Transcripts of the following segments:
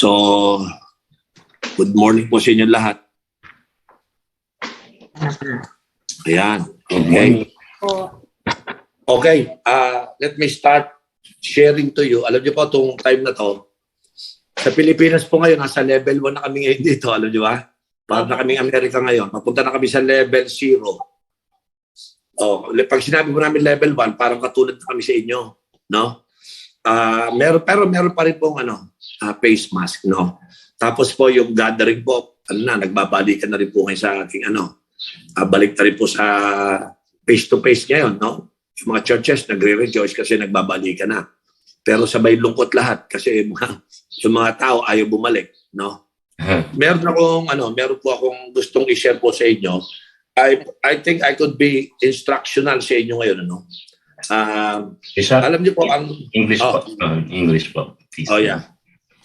So, good morning po sa inyo lahat. Ayan. Okay. Okay. Let me start sharing to you. Alam niyo po, itong time na to, sa Pilipinas po ngayon, nasa level 1 na kami ngayon dito. Alam niyo ba? Para na kaming Amerika ngayon. Papunta na kami sa level 0. Pag sinabi mo namin level 1, parang katulad na kami sa inyo. No? Meron pa rin pong face mask. No? Tapos po yung gathering po, nagbabalikan na rin po ngayon sa aking balik na rin po sa face-to-face ngayon. No? Yung mga churches nagre-rejoice kasi nagbabalikan na. Pero sabay lungkot lahat kasi yung mga tao ayaw bumalik. No? Meron po akong gustong i-share po sa inyo. I think I could be instructional sa inyo ngayon. Alam niyo po ang English po. English po. Please. Oh yeah.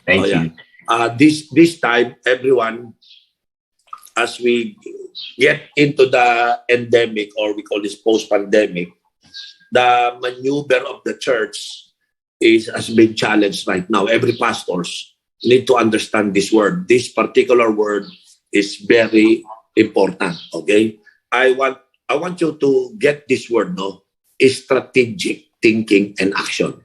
Thank you. This time, everyone, as we get into the endemic, or we call this post-pandemic, the maneuver of the church has been challenged right now. Every pastors need to understand this word. This particular word is very important. Okay, I want you to get this word. No, is strategic thinking and action.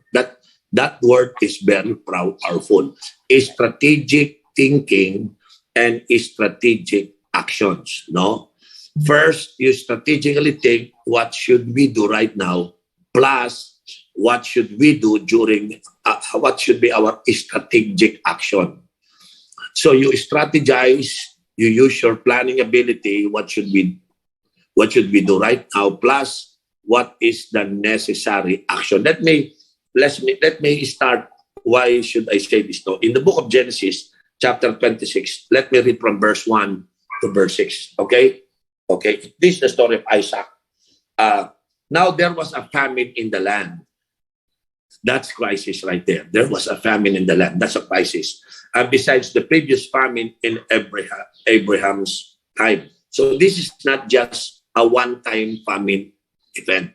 That word is very powerful. Is strategic thinking and is strategic actions. No, first you strategically think what should we do right now, plus what should we do during, what should be our strategic action. So you strategize, you use your planning ability, what should we do right now, plus what is the necessary action. Let me start. Why should I say this? No? In the book of Genesis, chapter 26, let me read from verse 1 to verse 6. Okay? Okay. This is the story of Isaac. Now there was a famine in the land. That's crisis right there. There was a famine in the land. That's a crisis. And besides the previous famine in Abraham's time. So this is not just a one-time famine event.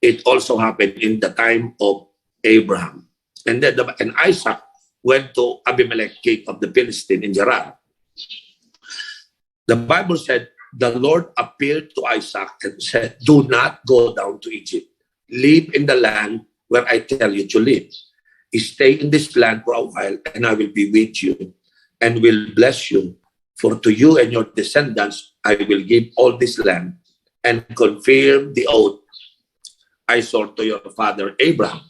It also happened in the time of Abraham. And then Isaac went to Abimelech, king of the Philistines in Gerar. The Bible said, the Lord appeared to Isaac and said, do not go down to Egypt. Live in the land where I tell you to live. Stay in this land for a while, and I will be with you and will bless you. For to you and your descendants, I will give all this land and confirm the oath I swore to your father Abraham.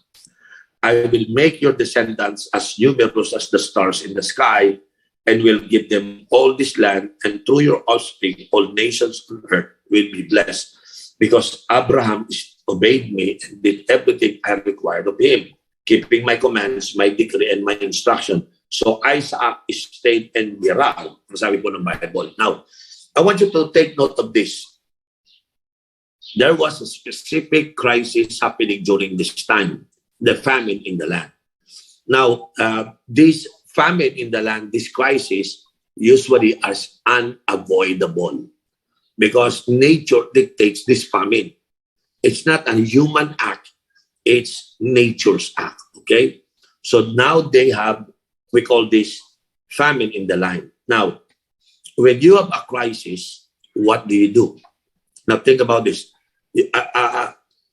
I will make your descendants as numerous as the stars in the sky, and will give them all this land, and through your offspring, all nations on earth will be blessed, because Abraham obeyed me and did everything I required of him, keeping my commands, my decree, and my instruction. So Isaac stayed in Gerar. Sabi po ng Bible. Now, I want you to take note of this. There was a specific crisis happening during this time, the famine in the land. Now, this famine in the land, this crisis, usually is unavoidable because nature dictates this famine. It's not a human act, it's nature's act, okay? So now we call this famine in the land. Now, when you have a crisis, what do you do? Now think about this.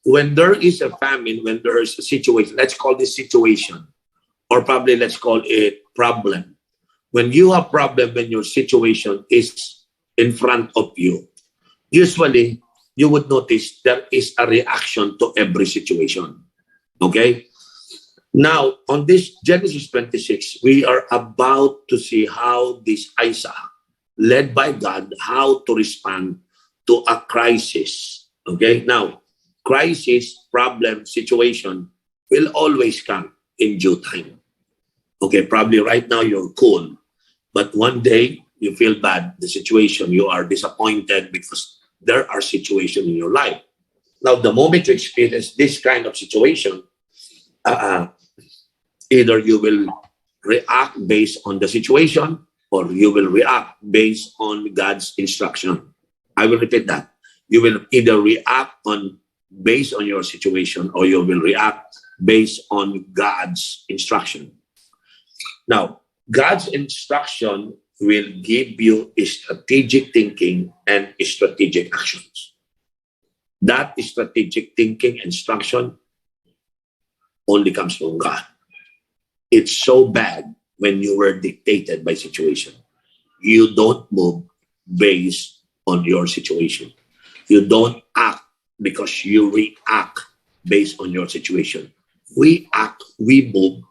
When there is a famine, when there is a situation, let's call this situation, or probably let's call it problem. When you have problem, when your situation is in front of you, usually you would notice there is a reaction to every situation. Okay? Now, on this Genesis 26, we are about to see how this Isaac, led by God, how to respond to a crisis. Okay? Now, crisis, problem, situation will always come in due time. Okay, probably right now you're cool, but one day you feel bad, the situation, you are disappointed because there are situations in your life. Now, the moment you experience this kind of situation, either you will react based on the situation or you will react based on God's instruction. I will repeat that. You will either react based on your situation or you will react based on God's instruction. Now, God's instruction will give you strategic thinking and strategic actions. That strategic thinking instruction only comes from God. It's so bad when you were dictated by situation. You don't move based on your situation. You don't act because you react based on your situation. We act, we move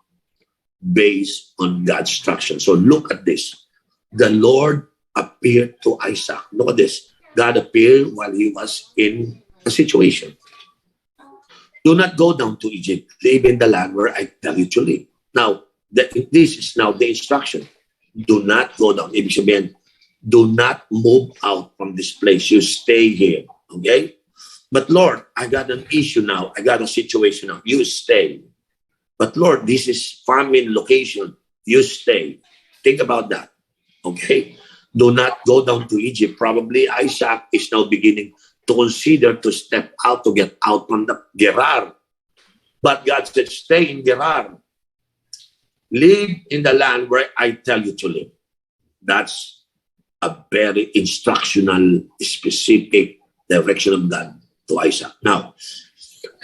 based on God's instruction. So look at this. The Lord appeared to Isaac. Look at this. God appeared while he was in a situation. Do not go down to Egypt. Live in the land where I tell you to live. Now, this is now the instruction. Do not go down. Ibig sabihin, do not move out from this place. You stay here. Okay? But Lord, I got an issue now. I got a situation now. You stay. But Lord, this is famine location. You stay. Think about that. Okay? Do not go down to Egypt. Probably Isaac is now beginning to consider to step out, to get out from the Gerar. But God said, stay in Gerar. Live in the land where I tell you to live. That's a very instructional, specific direction of God to Isaac. Now,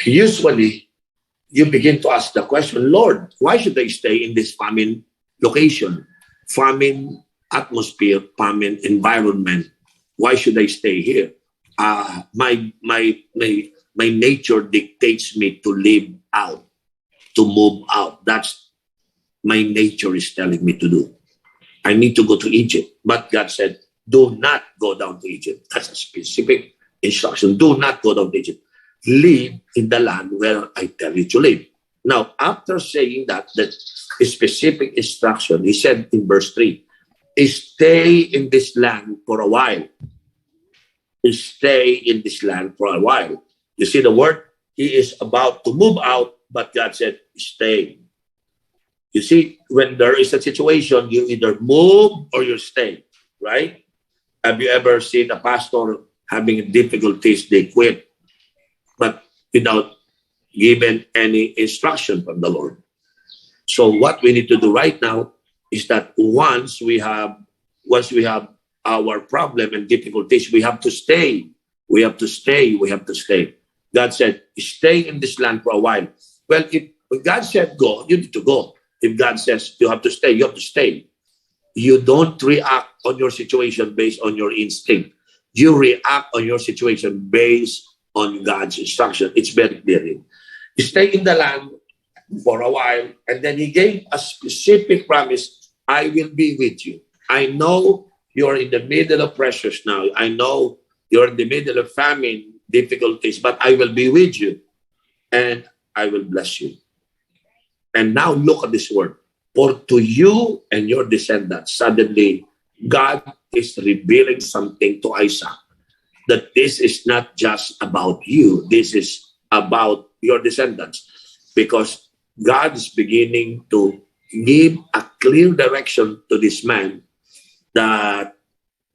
usually, you begin to ask the question, Lord, why should I stay in this famine location, famine atmosphere, famine environment? Why should I stay here? My nature dictates me to live out, to move out. That's my nature is telling me to do. I need to go to Egypt. But God said, do not go down to Egypt. That's a specific instruction. Do not go down to Egypt. Live in the land where I tell you to live. Now, after saying that specific instruction, he said in verse 3, stay in this land for a while. Stay in this land for a while. You see the word? He is about to move out, but God said, stay. You see, when there is a situation, you either move or you stay, right? Have you ever seen a pastor having difficulties, they quit, but without giving any instruction from the Lord? So what we need to do right now is that once we have our problem and difficulties, we have to stay. We have to stay. We have to stay. God said, stay in this land for a while. Well, if God said go, you need to go. If God says you have to stay, you have to stay. You don't react on your situation based on your instinct. You react on your situation based on God's instruction. It's very clear. Stay in the land for a while, and then he gave a specific promise, I will be with you. I know you're in the middle of pressures now. I know you're in the middle of famine, difficulties, but I will be with you, and I will bless you. And now look at this word. For to you and your descendants, suddenly God is revealing something to Isaac, that this is not just about you. This is about your descendants. Because God is beginning to give a clear direction to this man that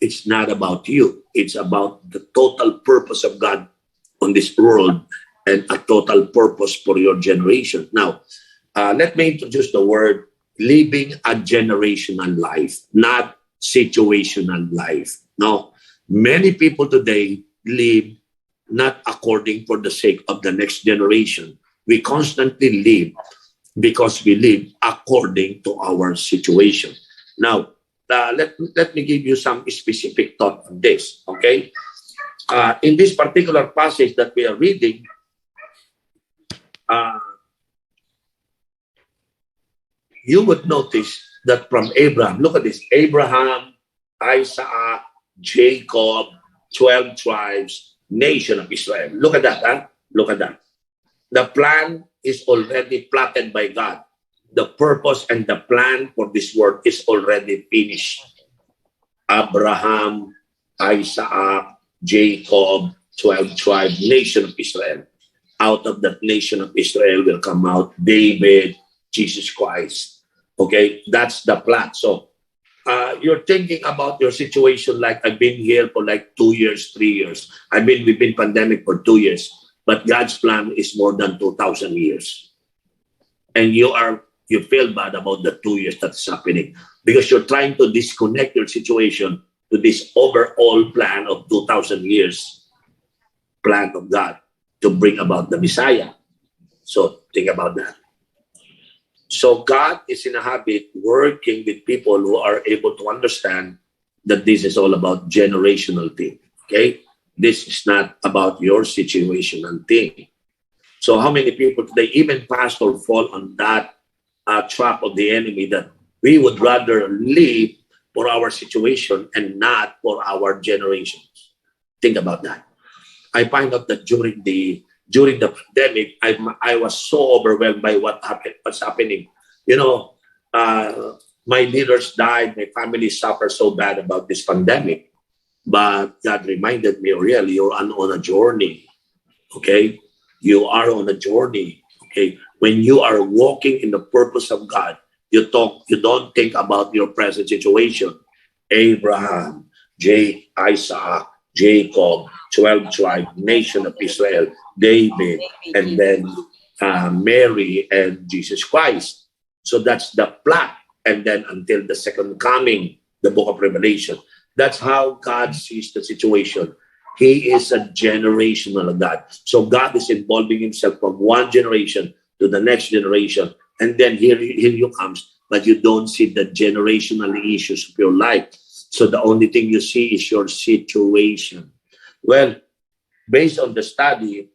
it's not about you. It's about the total purpose of God on this world and a total purpose for your generation. Now, let me introduce the word living a generational life, not situational life. No, many people today live not according for the sake of the next generation. We constantly live because we live according to our situation. Now, let me give you some specific thought on this, okay? In this particular passage that we are reading, you would notice that from Abraham, look at this, Abraham, Isaac, Jacob, 12 tribes, nation of Israel. Look at that, huh? Look at that. The plan is already plotted by God. The purpose and the plan for this world is already finished. Abraham, Isaac, Jacob, 12 tribes, nation of Israel. Out of that nation of Israel will come out David, Jesus Christ. Okay, that's the plan. So you're thinking about your situation like I've been here for like 2 years, 3 years. We've been pandemic for 2 years, but God's plan is more than 2,000 years. And you are you feel bad about the 2 years that's happening because you're trying to disconnect your situation to this overall plan of 2,000 years plan of God to bring about the Messiah. So think about that. So God is in a habit working with people who are able to understand that this is all about generational thing. Okay? This is not about your situational thing. So how many people today, even pastors, fall on that trap of the enemy that we would rather live for our situation and not for our generations. Think about that. I find out that during the pandemic, I was so overwhelmed by what's happening. You know, my leaders died, my family suffered so bad about this pandemic. But God reminded me, Oriel, you're on a journey. Okay, you are on a journey. Okay, when you are walking in the purpose of God, you don't think about your present situation. Abraham, Isaac, Jacob, 12 tribe, nation of Israel, David, and then Mary and Jesus Christ. So that's the plot. And then until the second coming, the book of Revelation. That's how God sees the situation. He is a generational God. So God is involving himself from one generation to the next generation. And then here you comes, but you don't see the generational issues of your life. So the only thing you see is your situation. Well, based on the study,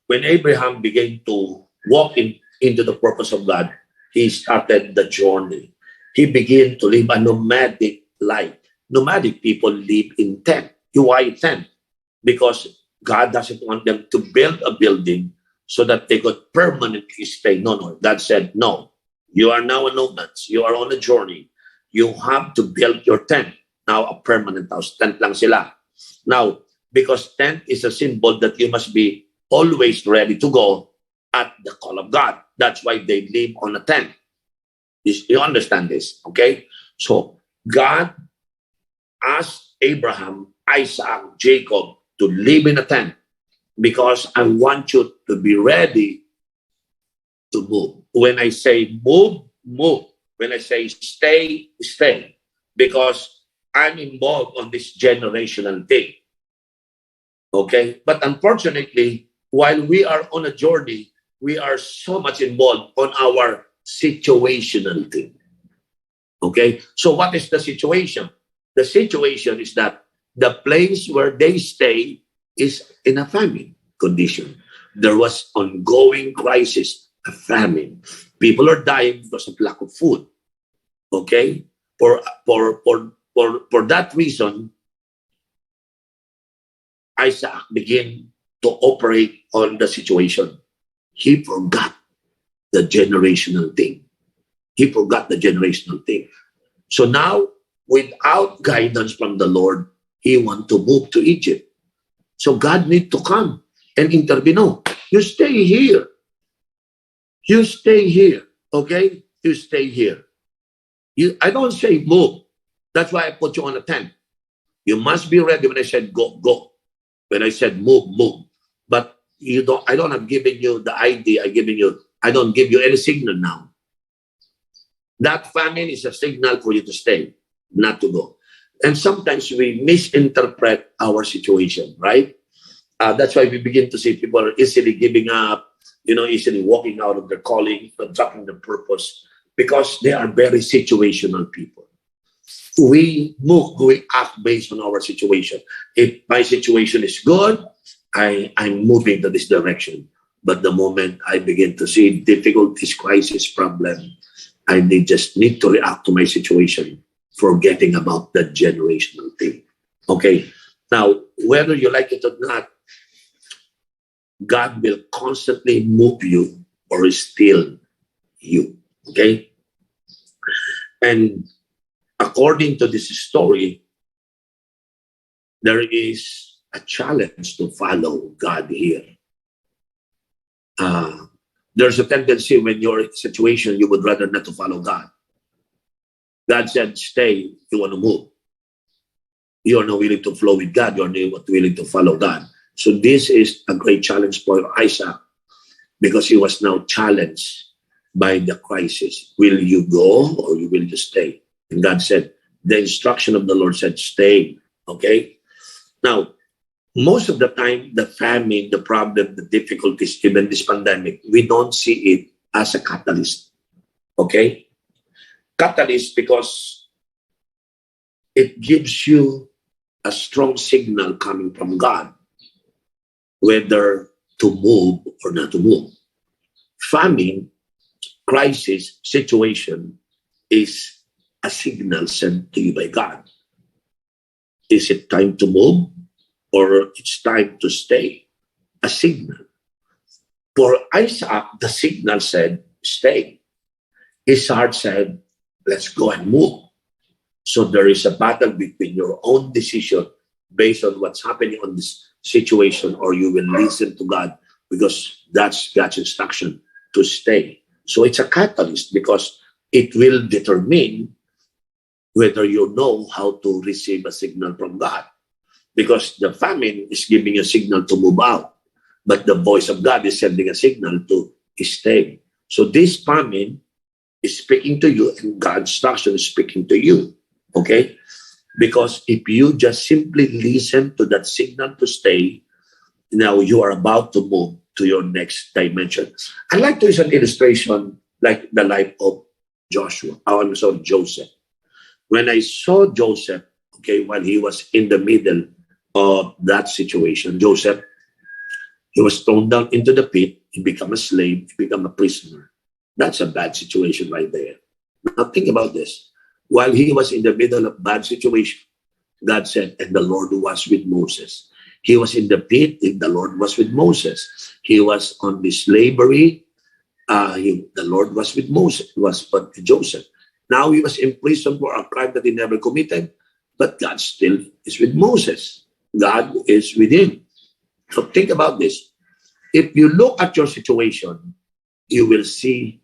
when Abraham began to walk into the purpose of God, he started the journey. He began to live a nomadic life. Nomadic people live in tent. Why tent? Because God doesn't want them to build a building so that they could permanently stay. No. God said, no, you are now a nomad. You are on a journey. You have to build your tent. Now a permanent house. Tent lang sila. Now, because tent is a symbol that you must be always ready to go at the call of God. That's why they live on a tent. You understand this, okay? So God asked Abraham, Isaac, Jacob to live in a tent because I want you to be ready to move. When I say move, move. When I say stay, stay. Because I'm involved on this generational thing. Okay? But unfortunately, while we are on a journey, we are so much involved on our situational thing. Okay? So what is the situation? The situation is that the place where they stay is in a famine condition. There was ongoing crisis, a famine. People are dying because of lack of food. Okay? For that reason, Isaac began to operate on the situation. He forgot the generational thing. He forgot the generational thing. So now, without guidance from the Lord, he wants to move to Egypt. So God needs to come and intervene. No, you stay here. You stay here. Okay? You stay here. I don't say move. That's why I put you on a tent. You must be ready when I said go, go. When I said move, move. But I don't have given you the idea I don't give you any signal now. That famine is a signal for you to stay, not to go. And sometimes we misinterpret our situation, right? That's why we begin to see people are easily giving up, easily walking out of their calling, dropping their purpose, because they are very situational people. We act based on our situation. If my situation is good, I'm moving to this direction. But the moment I begin to see difficulties, crisis, problem, I just need to react to my situation, forgetting about the generational thing. Okay. Now, whether you like it or not, God will constantly move you or still you. Okay. And according to this story, there is a challenge to follow God here. There's a tendency when you're in a situation, you would rather not to follow God. God said, stay, you want to move. You are not willing to flow with God. You are not willing to follow God. So this is a great challenge for Isaac because he was now challenged by the crisis. Will you go or you will just stay? And God said, the instruction of the Lord said, stay. Okay? Now, most of the time, the famine, the problem, the difficulties, even this pandemic, we don't see it as a catalyst. Okay? Catalyst because it gives you a strong signal coming from God, whether to move or not to move. Famine, crisis, situation is a signal sent to you by God. Is it time to move or it's time to stay? A signal. For Isaac, the signal said, stay. His heart said, let's go and move. So there is a battle between your own decision based on what's happening on this situation, or you will listen to God because that's God's instruction to stay. So it's a catalyst because it will determine whether you know how to receive a signal from God. Because the famine is giving a signal to move out, but the voice of God is sending a signal to stay. So this famine is speaking to you and God's instruction is speaking to you. Okay? Because if you just simply listen to that signal to stay, now you are about to move to your next dimension. I like to use an illustration like the life of Joseph. When I saw Joseph, okay, while he was in the middle of that situation, Joseph, he was thrown down into the pit, he became a slave, he became a prisoner. That's a bad situation right there. Now think about this. While he was in the middle of bad situation, God said, and the Lord was with Moses. He was in the pit, and the Lord was with Moses. He was on the slavery, the Lord was with Moses, was with Joseph. Now he was in prison for a crime that he never committed, but God still is with Moses. God is with him. So think about this. If you look at your situation, you will see,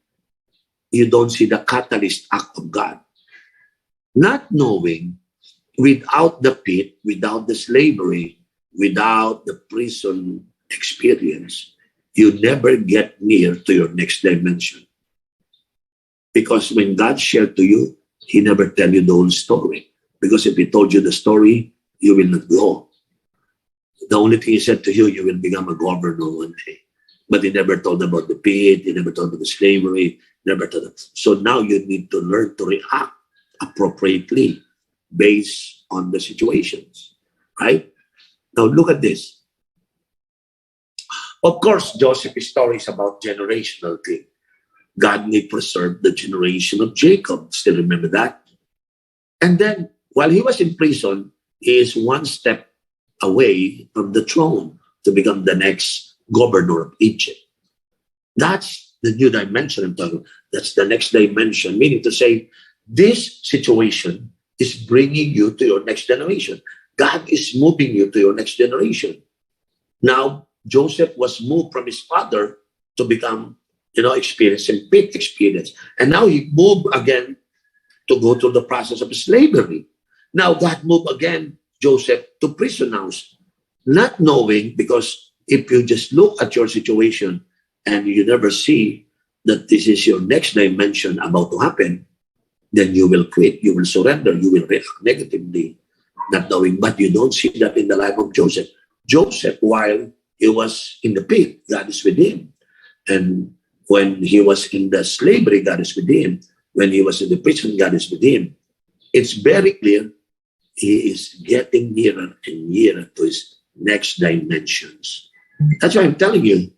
you don't see the catalyst act of God. Not knowing, without the pit, without the slavery, without the prison experience, you never get near to your next dimension. Because when God shared to you, he never tell you the whole story. Because if he told you the story, you will not go. The only thing he said to you, you will become a governor one day. But he never told about the pit, he never told about the slavery, never told them. So now you need to learn to react appropriately based on the situations, right? Now look at this. Of course, Joseph's story is about generational thing. God may preserve the generation of Jacob. Still remember that? And then, while he was in prison, he is one step away from the throne to become the next governor of Egypt. That's the new dimension I'm talking about. That's the next dimension, meaning to say, this situation is bringing you to your next generation. God is moving you to your next generation. Now, Joseph was moved from his father to become, experiencing pit experience. And now he moved again to go through the process of slavery. Now God moved again Joseph to prison house. Not knowing, because if you just look at your situation and you never see that this is your next dimension about to happen, then you will quit, you will surrender, you will react negatively, not knowing. But you don't see that in the life of Joseph. Joseph, while he was in the pit, God is with him. And when he was in the slavery, God is with him. When he was in the prison, God is with him. It's very clear he is getting nearer and nearer to his next dimensions. That's why I'm telling you,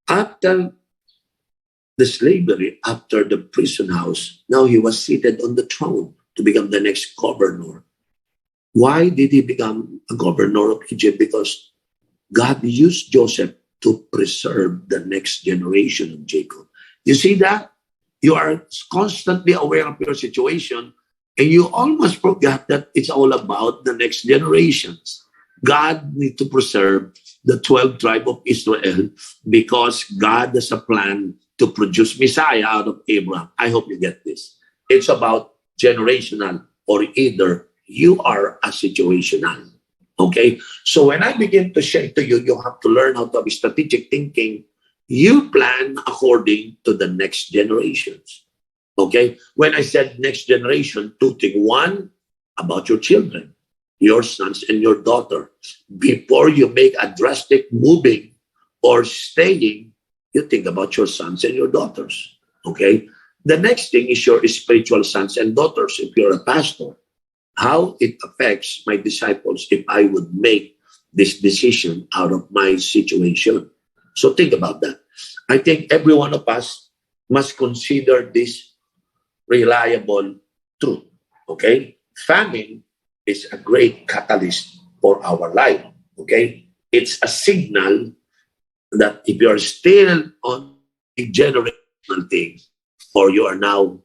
after the slavery, after the prison house, now he was seated on the throne to become the next governor. Why did he become a governor of Egypt? Because God used Joseph to preserve the next generation of Jacob. You see that? You are constantly aware of your situation and you almost forgot that it's all about the next generations. God needs to preserve the 12 tribes of Israel because God has a plan to produce Messiah out of Abraham. I hope you get this. It's about generational, or either you are a situational. Okay? So when I begin to share to you, you have to learn how to have strategic thinking You plan according to the next generations. Okay? When I said next generation, two things. One, about your children, your sons and your daughter. Before you make a drastic moving or staying, you think about your sons and your daughters. Okay? The next thing is your spiritual sons and daughters. If you're a pastor, how it affects my disciples if I would make this decision out of my situation. So think about that. I think every one of us must consider this reliable truth. Okay? Famine is a great catalyst for our life. Okay? It's a signal that if you're still on a generational thing, or you are now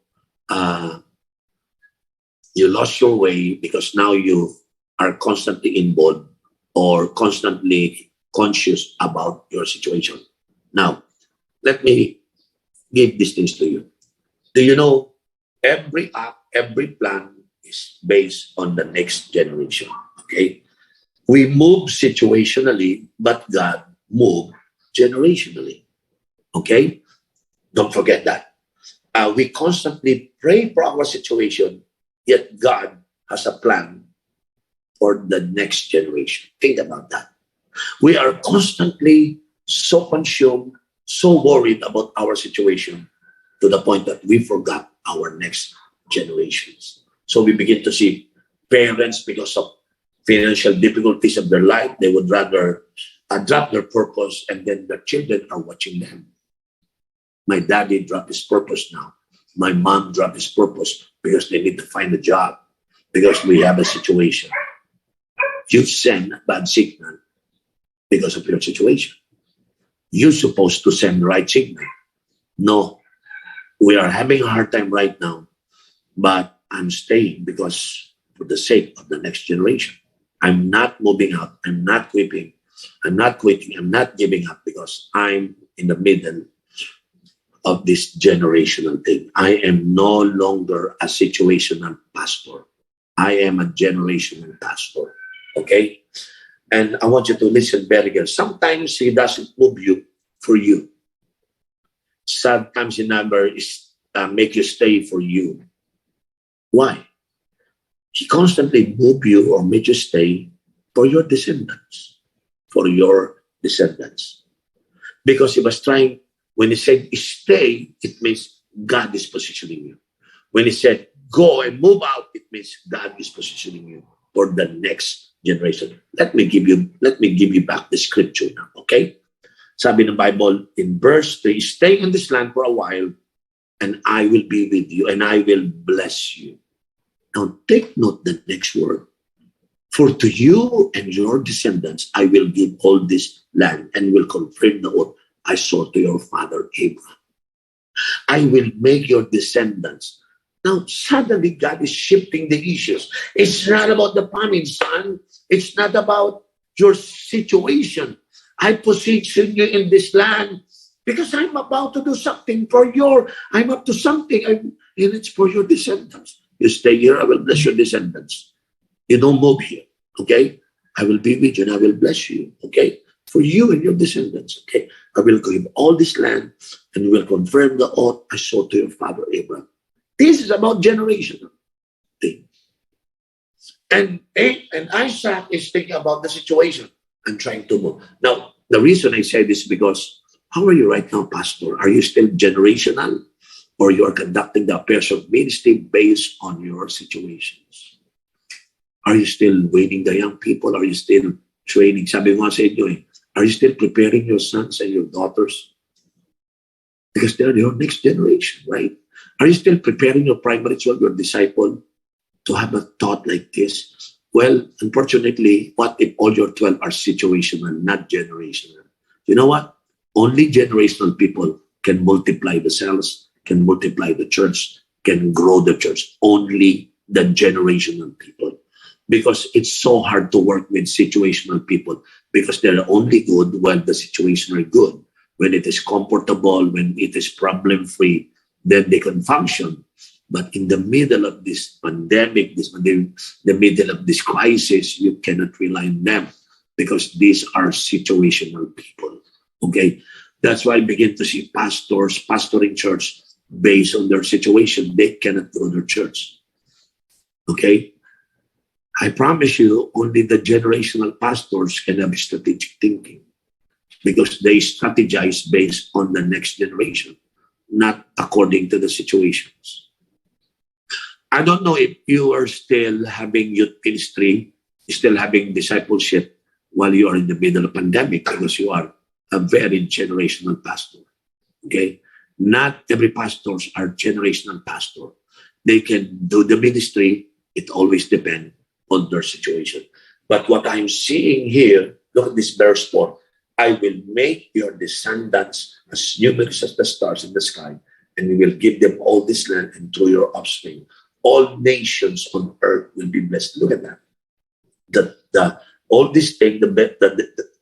you lost your way because now you are constantly involved or constantly conscious about your situation. Now, let me give these things to you. Do you know every act, every plan is based on the next generation? Okay? We move situationally, but God moved generationally. Okay? Don't forget that. We constantly pray for our situation, yet God has a plan for the next generation. Think about that. We are constantly so consumed, so worried about our situation to the point that we forgot our next generations. So we begin to see parents, because of financial difficulties of their life, they would rather drop their purpose, and then the children are watching them. My daddy dropped his purpose now. My mom dropped his purpose because they need to find a job, because we have a situation. You send a bad signal because of your situation. You're supposed to send the right signal. No, we are having a hard time right now, but I'm staying because for the sake of the next generation. I'm not moving out. I'm not quitting. I'm not quitting. I'm not giving up because I'm in the middle of this generational thing. I am no longer a situational pastor. I am a generational pastor. Okay? And I want you to listen very good. Sometimes he doesn't move you for you. Sometimes he never make you stay for you. Why? He constantly move you or make you stay for your descendants. For your descendants. Because he was trying, when he said stay, it means God is positioning you. When he said go and move out, it means God is positioning you for the next generation. Let me give you back the scripture now, okay? Sabi ng Bible in verse 3, stay in this land for a while, and I will be with you, and I will bless you. Now take note the next word. For to you and your descendants, I will give all this land and will confirm the oath I swore to your father Abraham. I will make your descendants. Now, suddenly God is shifting the issues. It's not about the famine, son. It's not about your situation. I position you in this land because I'm about to do something I'm up to something, and it's for your descendants. You stay here, I will bless your descendants. You don't move here, okay? I will be with you and I will bless you, okay? For you and your descendants, okay? I will give all this land and will confirm the oath I swore to your father Abraham. This is about generational thing. And Isaac is thinking about the situation and trying to move. Now, the reason I say this is because, how are you right now, Pastor? Are you still generational? Or you are conducting the affairs of ministry based on your situations? Are you still waiting the young people? Are you still training? Sabi mo sa inyo are you still preparing your sons and your daughters? Because they're your next generation, right? Are you still preparing your primary child, your disciple, to have a thought like this? Well, unfortunately, what if all your 12 are situational, not generational? You know what? Only generational people can multiply the cells, can multiply the church, can grow the church. Only the generational people. Because it's so hard to work with situational people because they're only good when the situation are good. When it is comfortable, when it is problem-free, then they can function. But in the middle of this pandemic, the middle of this crisis, you cannot rely on them because these are situational people. Okay? That's why I begin to see pastors pastoring church based on their situation. They cannot grow their church. Okay? I promise you, only the generational pastors can have strategic thinking because they strategize based on the next generation, not according to the situations. I don't know if you are still having youth ministry, still having discipleship while you are in the middle of pandemic because you are a very generational pastor. Okay? Not every pastors are generational pastor. They can do the ministry. It always depends on their situation. But what I'm seeing here, look at this verse 4. I will make your descendants as numerous as the stars in the sky, and we will give them all this land, and through your offspring, all nations on earth will be blessed. Look at that. All this thing,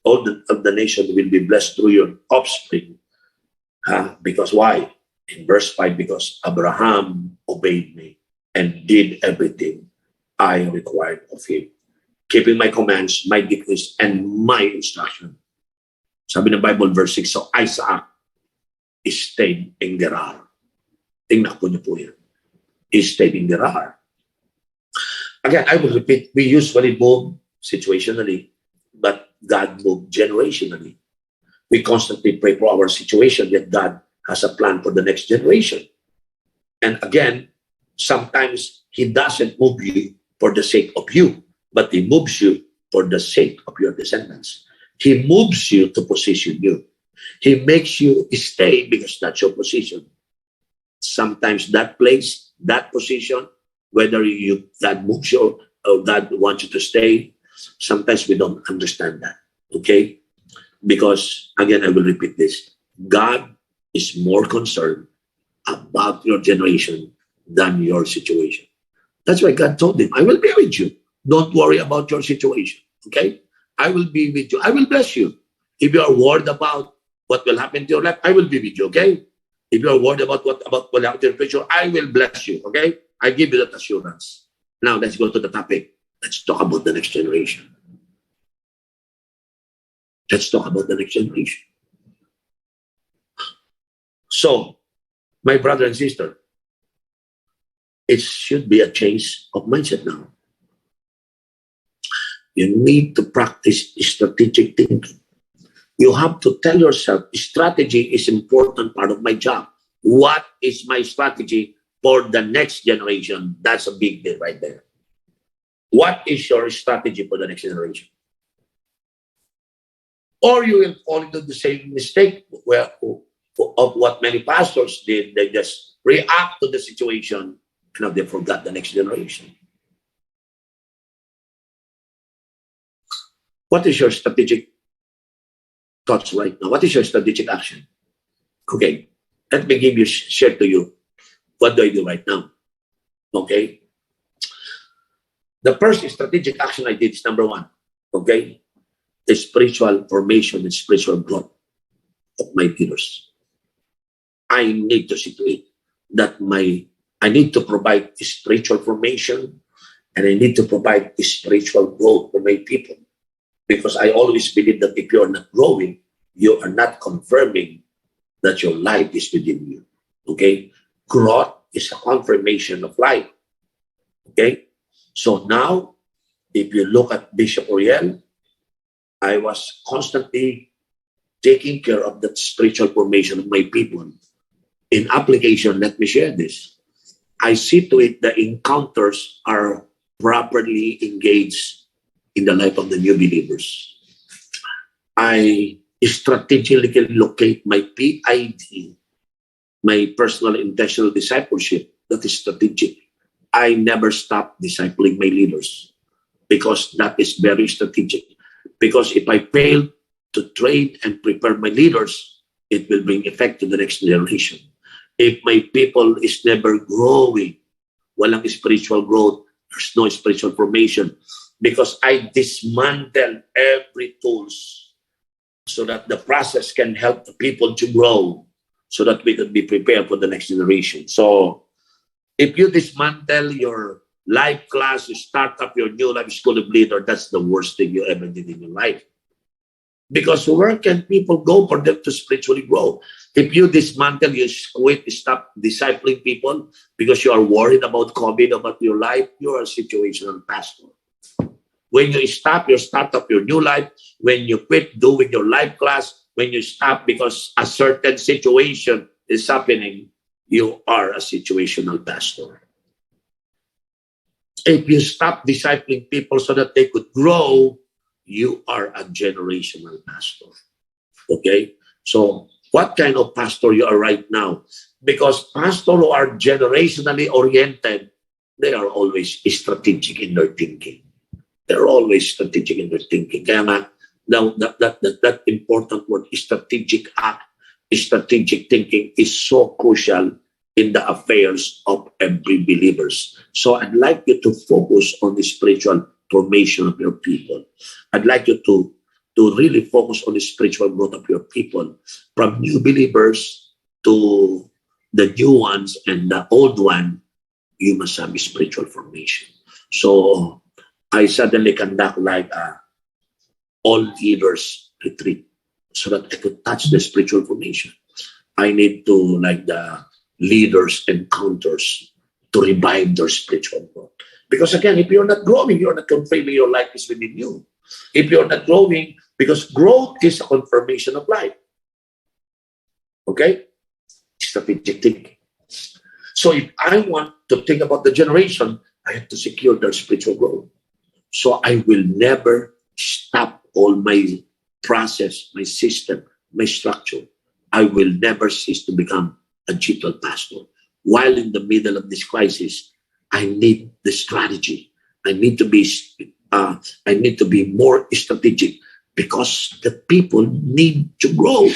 all the nation will be blessed through your offspring. Because why? In verse 5, because Abraham obeyed me and did everything I required of him, keeping my commands, my decrees, and my instruction. Sabi ng Bible, verse 6, so Isaac stayed in Gerar. Tingnan po niyo po yan. He stayed in Gerar. Again, I will repeat, we usually move situationally, but God moved generationally. We constantly pray for our situation, yet God has a plan for the next generation. And again, sometimes He doesn't move you for the sake of you, but He moves you for the sake of your descendants. He moves you to position you. He makes you stay because that's your position. Sometimes that place, that position, whether God moves you or God wants you to stay, sometimes we don't understand that. Okay? Because, again, I will repeat this. God is more concerned about your generation than your situation. That's why God told him, I will be with you. Don't worry about your situation. Okay? I will be with you. I will bless you. If you are worried about what will happen to your life, I will be with you. Okay? If you are worried about what will happen to your future, I will bless you. Okay? I give you that assurance. Now, let's go to the topic. Let's talk about the next generation. Let's talk about the next generation. So, my brother and sister, it should be a change of mindset now. You need to practice strategic thinking. You have to tell yourself, strategy is an important part of my job. What is my strategy for the next generation? That's a big deal right there. What is your strategy for the next generation? Or you will fall into the same mistake of what many pastors did. They just react to the situation and they forgot the next generation. What is your strategic thoughts right now? What is your strategic action? Okay, let me share to you. What do I do right now? Okay. The first strategic action I did is number 1. Okay. The spiritual formation and spiritual growth of my leaders. I need to see to it that I need to provide spiritual formation and I need to provide spiritual growth for my people. Because I always believe that if you're not growing, you are not confirming that your life is within you. Okay? Growth is a confirmation of life. Okay? So now, if you look at Bishop Oriel, I was constantly taking care of that spiritual formation of my people. In application, let me share this. I see to it the encounters are properly engaged in the life of the new believers. I strategically locate my PID, my personal intentional discipleship. That is strategic. I never stop discipling my leaders because that is very strategic. Because if I fail to train and prepare my leaders, it will bring effect to the next generation. If my people is never growing, walang spiritual growth, there's no spiritual formation. Because I dismantle every tools so that the process can help the people to grow so that we can be prepared for the next generation. So if you dismantle your life class, you start up your new life school of leader, that's the worst thing you ever did in your life. Because where can people go for them to spiritually grow? If you dismantle, you quit, stop discipling people because you are worried about COVID, about your life, you are a situational pastor. When you stop your start of your new life, when you quit doing your life class, when you stop because a certain situation is happening, you are a situational pastor. If you stop discipling people so that they could grow, you are a generational pastor. Okay? So what kind of pastor you are right now? Because pastors who are generationally oriented, they are always strategic in their thinking. They're always strategic in their thinking. Kaya nga, that important word, strategic thinking is so crucial in the affairs of every believers. So I'd like you to focus on the spiritual formation of your people. I'd like you to really focus on the spiritual growth of your people, from new believers to the new ones and the old one. You must have a spiritual formation. So I suddenly conduct like all leaders retreat so that I could touch the spiritual formation. I need to like the leaders encounters to revive their spiritual growth. Because again, if you're not growing, you're not confirming your life is within you. If you're not growing, because growth is a confirmation of life. Okay? Strategic thinking. So if I want to think about the generation, I have to secure their spiritual growth. So I will never stop all my process, my system, my structure. I will never cease to become a digital pastor. While in the middle of this crisis, I need the strategy. I need to be more strategic because the people need to grow.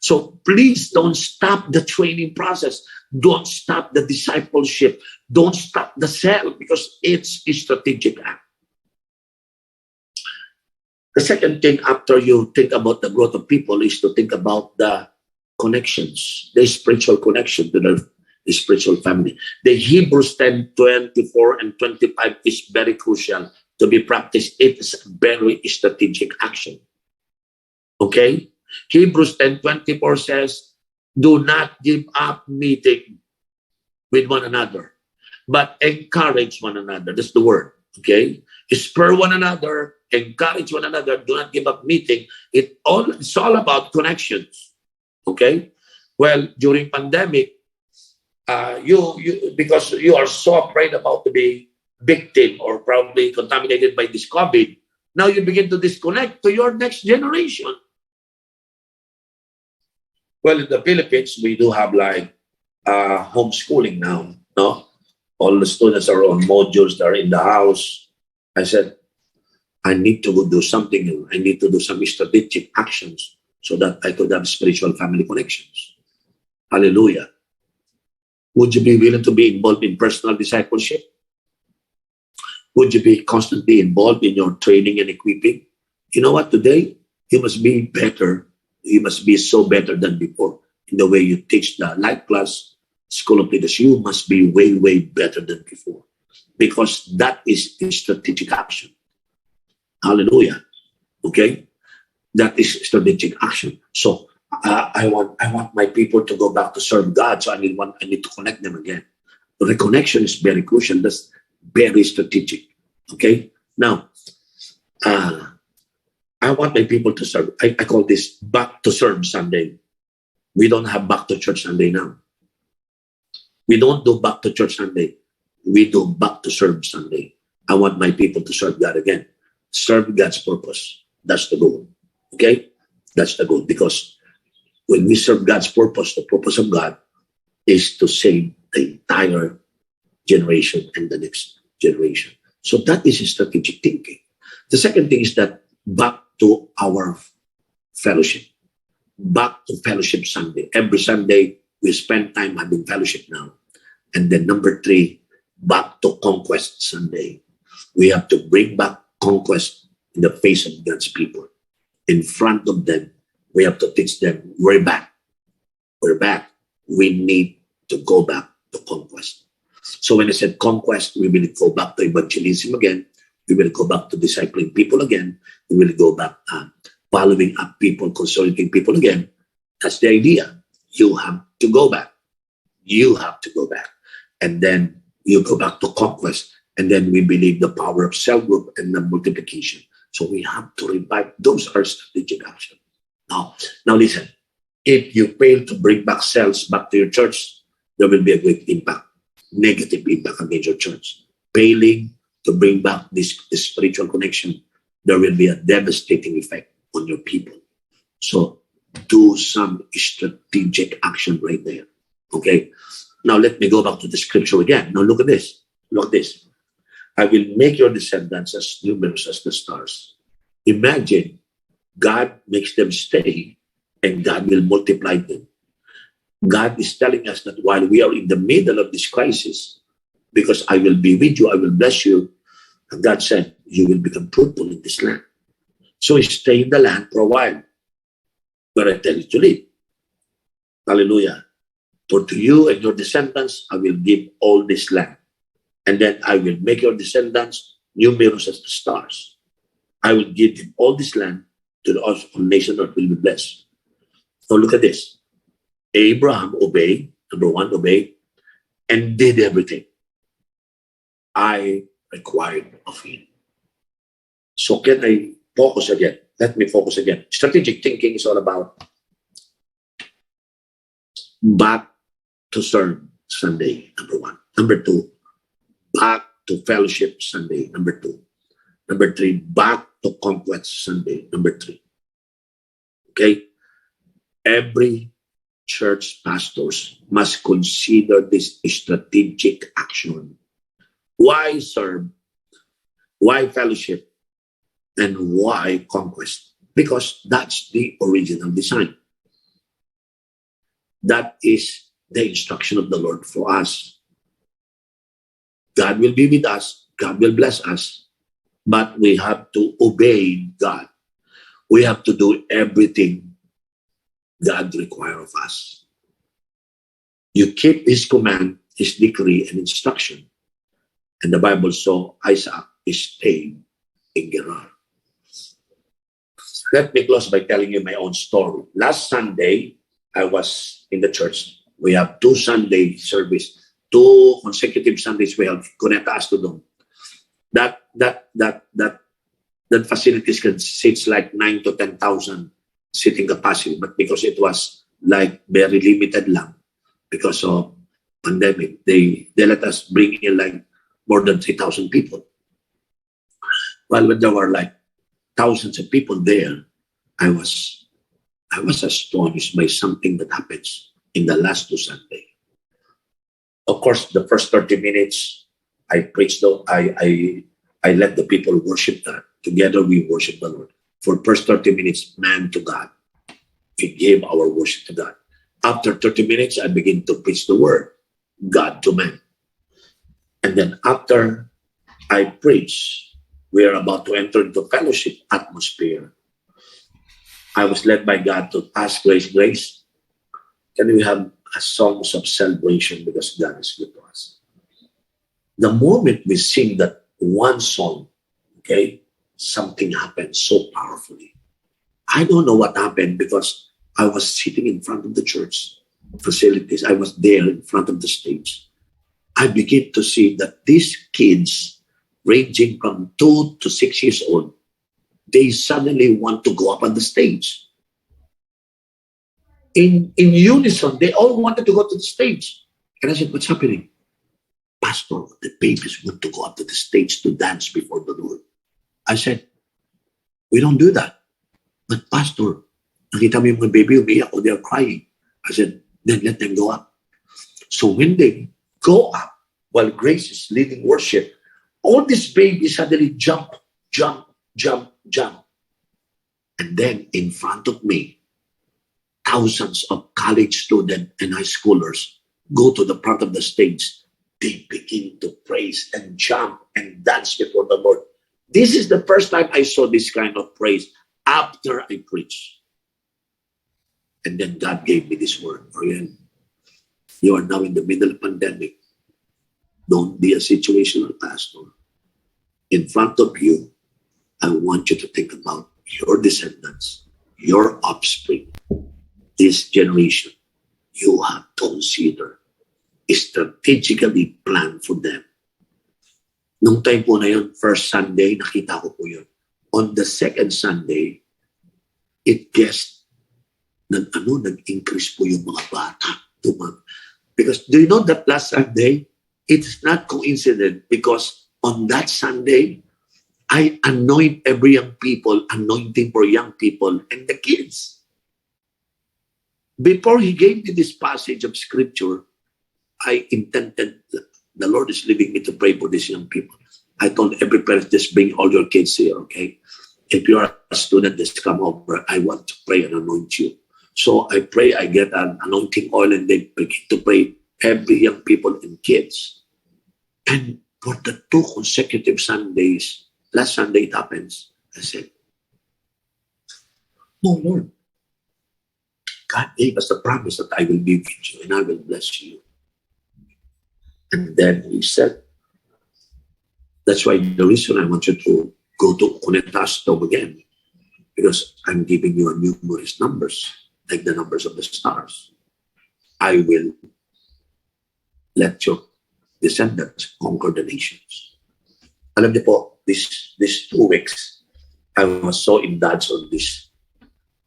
So please don't stop the training process. Don't stop the discipleship. Don't stop the cell because it's a strategic act. The second thing after you think about the growth of people is to think about the connections, the spiritual connection to the spiritual family. The Hebrews 10:24 and 25 is very crucial to be practiced. It is a very strategic action. Okay? Hebrews 10:24 says, do not give up meeting with one another, but encourage one another. That's the word. Okay? Spur one another, encourage one another, do not give up meeting. It's all about connections. Okay? Well, during pandemic, you because you are so afraid about to be victim or probably contaminated by this COVID, now you begin to disconnect to your next generation. Well, in the Philippines, we do have like homeschooling now. No, all the students are on modules. They're in the house. I said, I need to do something new. I need to do some strategic actions so that I could have spiritual family connections. Hallelujah. Would you be willing to be involved in personal discipleship? Would you be constantly involved in your training and equipping? You know what? Today, you must be better. You must be so better than before in the way you teach the life class, school of leaders. You must be way, way better than before because that is the strategic action. Hallelujah. Okay? That is strategic action. So I want my people to go back to serve God. So I need to connect them again. The reconnection is very crucial. That's very strategic. Okay? Now, I want my people to serve. I call this back to serve Sunday. We don't have back to church Sunday now. We don't do back to church Sunday. We do back to serve Sunday. I want my people to serve God again. Serve God's purpose. That's the goal. Okay? That's the goal. Because when we serve God's purpose, the purpose of God is to save the entire generation and the next generation. So that is strategic thinking. The second thing is that back to our fellowship. Back to fellowship Sunday. Every Sunday, we spend time having fellowship now. And then number 3, back to conquest Sunday. We have to bring back conquest in the face of God's people. In front of them, we have to teach them, we're back. We're back. We need to go back to conquest. So when I said conquest, we will go back to evangelism again. We will go back to discipling people again. We will go back following up people, consolidating people again. That's the idea. You have to go back. You have to go back. And then you go back to conquest. And then we believe the power of cell group and the multiplication. So we have to revive. Those are strategic action. Now listen. If you fail to bring back cells back to your church, there will be a great impact, negative impact against your church. Failing to bring back this spiritual connection, there will be a devastating effect on your people. So do some strategic action right there. Okay. Now let me go back to the scripture again. Now look at this. Look at this. I will make your descendants as numerous as the stars. Imagine God makes them stay and God will multiply them. God is telling us that while we are in the middle of this crisis, because I will be with you, I will bless you, and God said, you will become fruitful in this land. So stay in the land for a while, where I tell you to live. Hallelujah. For to you and your descendants, I will give all this land. And then I will make your descendants numerous as the stars. I will give them all this land to the nation that will be blessed. So look at this. Abraham obeyed, number one, obeyed, and did everything I required of him. So can I focus again? Let me focus again. Strategic thinking is all about back to serve Sunday, number one. Number two, back to fellowship Sunday, number two. Number three, back to conquest Sunday, number three. Okay? Every church pastors must consider this strategic action. Why serve? Why fellowship? And why conquest? Because that's the original design. That is the instruction of the Lord for us. God will be with us. God will bless us. But we have to obey God. We have to do everything God requires of us. You keep his command, his decree, and instruction. And the Bible saw Isaac is staying in Gerar. Let me close by telling you my own story. Last Sunday, I was in the church. We have 2 Sunday service, 2 consecutive Sundays we have connect us to them. That facilities can sit like 9 to 10,000 seating capacity, but because it was like very limited lang because of pandemic, they let us bring in like more than 3,000 people. Well, when there were like thousands of people there, I was astonished by something that happens in the last 2 Sundays. Of course, the first 30 minutes, I preached. I let the people worship God. Together, we worship the Lord. For the first 30 minutes, man to God. We gave our worship to God. After 30 minutes, I begin to preach the word, God to man. And then after I preach, we are about to enter into fellowship atmosphere. I was led by God to ask Grace, can we have a songs of celebration because God is good to us? The moment we sing that one song, okay, something happened so powerfully. I don't know what happened because I was sitting in front of the church facilities. I was there in front of the stage. I began to see that these kids, ranging from 2 to 6 years old, they suddenly want to go up on the stage. In unison, they all wanted to go to the stage. And I said, what's happening? Pastor, the babies want to go up to the stage to dance before the Lord. I said, we don't do that. But Pastor, nakita mo yung mga baby umiyak or they're crying. I said, then let them go up. So when they go up, while Grace is leading worship, all these babies suddenly jump. And then in front of me, thousands of college students and high schoolers go to the front of the stage. They begin to praise and jump and dance before the Lord. This is the first time I saw this kind of praise after I preached. And then God gave me this word, Oriel, you are now in the middle of pandemic. Don't be a situational pastor. In front of you, I want you to think about your descendants, your offspring, this generation, you have to consider, strategically plan for them. Nung time po na yun, first Sunday, nakita ko po yun. On the second Sunday, it gets, nag-increase po yung mga bata. Because do you know that last Sunday, it's not coincident because on that Sunday, I anoint every young people, anointing for young people and the kids. Before he gave me this passage of scripture, I intended, the Lord is leading me to pray for these young people. I told every parent, just bring all your kids here, okay? If you are a student, just come over. I want to pray and anoint you. So I pray, I get an anointing oil and they begin to pray every young people and kids. And for the 2 consecutive Sundays, last Sunday it happens, I said, oh Lord, God gave us the promise that I will be with you and I will bless you. And then he said, that's why the reason I want you to go to Connectastome again, because I'm giving you a numerous numbers, like the numbers of the stars. I will let your descendants conquer the nations. Alam niyo po, this 2 weeks, I was so indulged on this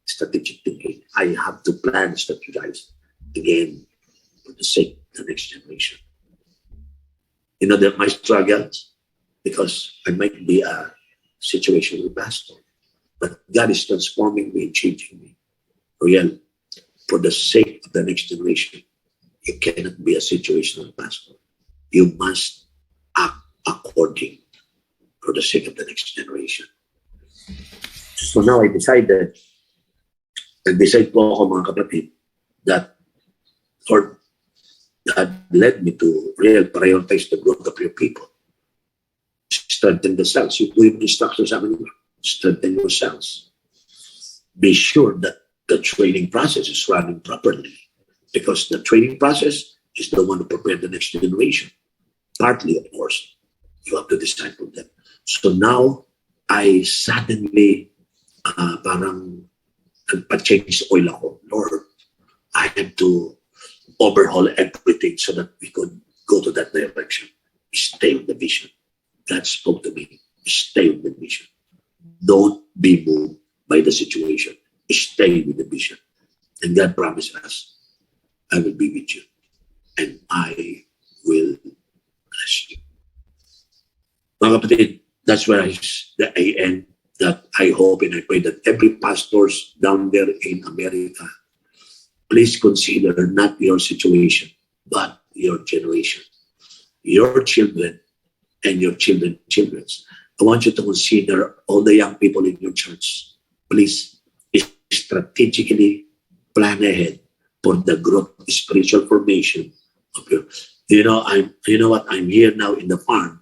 strategic thinking. I have to plan, strategize again for the sake of the next generation. You know that my struggles, because I might be a situational pastor, but God is transforming me and changing me. Oriel, for the sake of the next generation, you cannot be a situational pastor. You must act according for the sake of the next generation. So now I decided po ako mga kapatid that Lord, God led me to real prioritize the growth of your people. Strengthen the cells. You do yung instructions sa amin. Strengthen your cells. Be sure that the training process is running properly, because the training process is the one to prepare the next generation. Partly, of course, you have to disciple them. So now, I suddenly parang nagpa-change oil ako. Lord, I have to overhaul everything so that we could go to that direction. Stay on the vision. God spoke to me. Stay on the vision. Don't be moved by the situation. Stay with the vision. And God promised us, I will be with you. And I will bless you. Mga kapatid, that's why the AN that I hope and I pray that every pastors down there in America, please consider not your situation, but your generation, your children, and your children's. I want you to consider all the young people in your church. Please strategically plan ahead for the growth, spiritual formation of your. You know what? I'm here now in the farm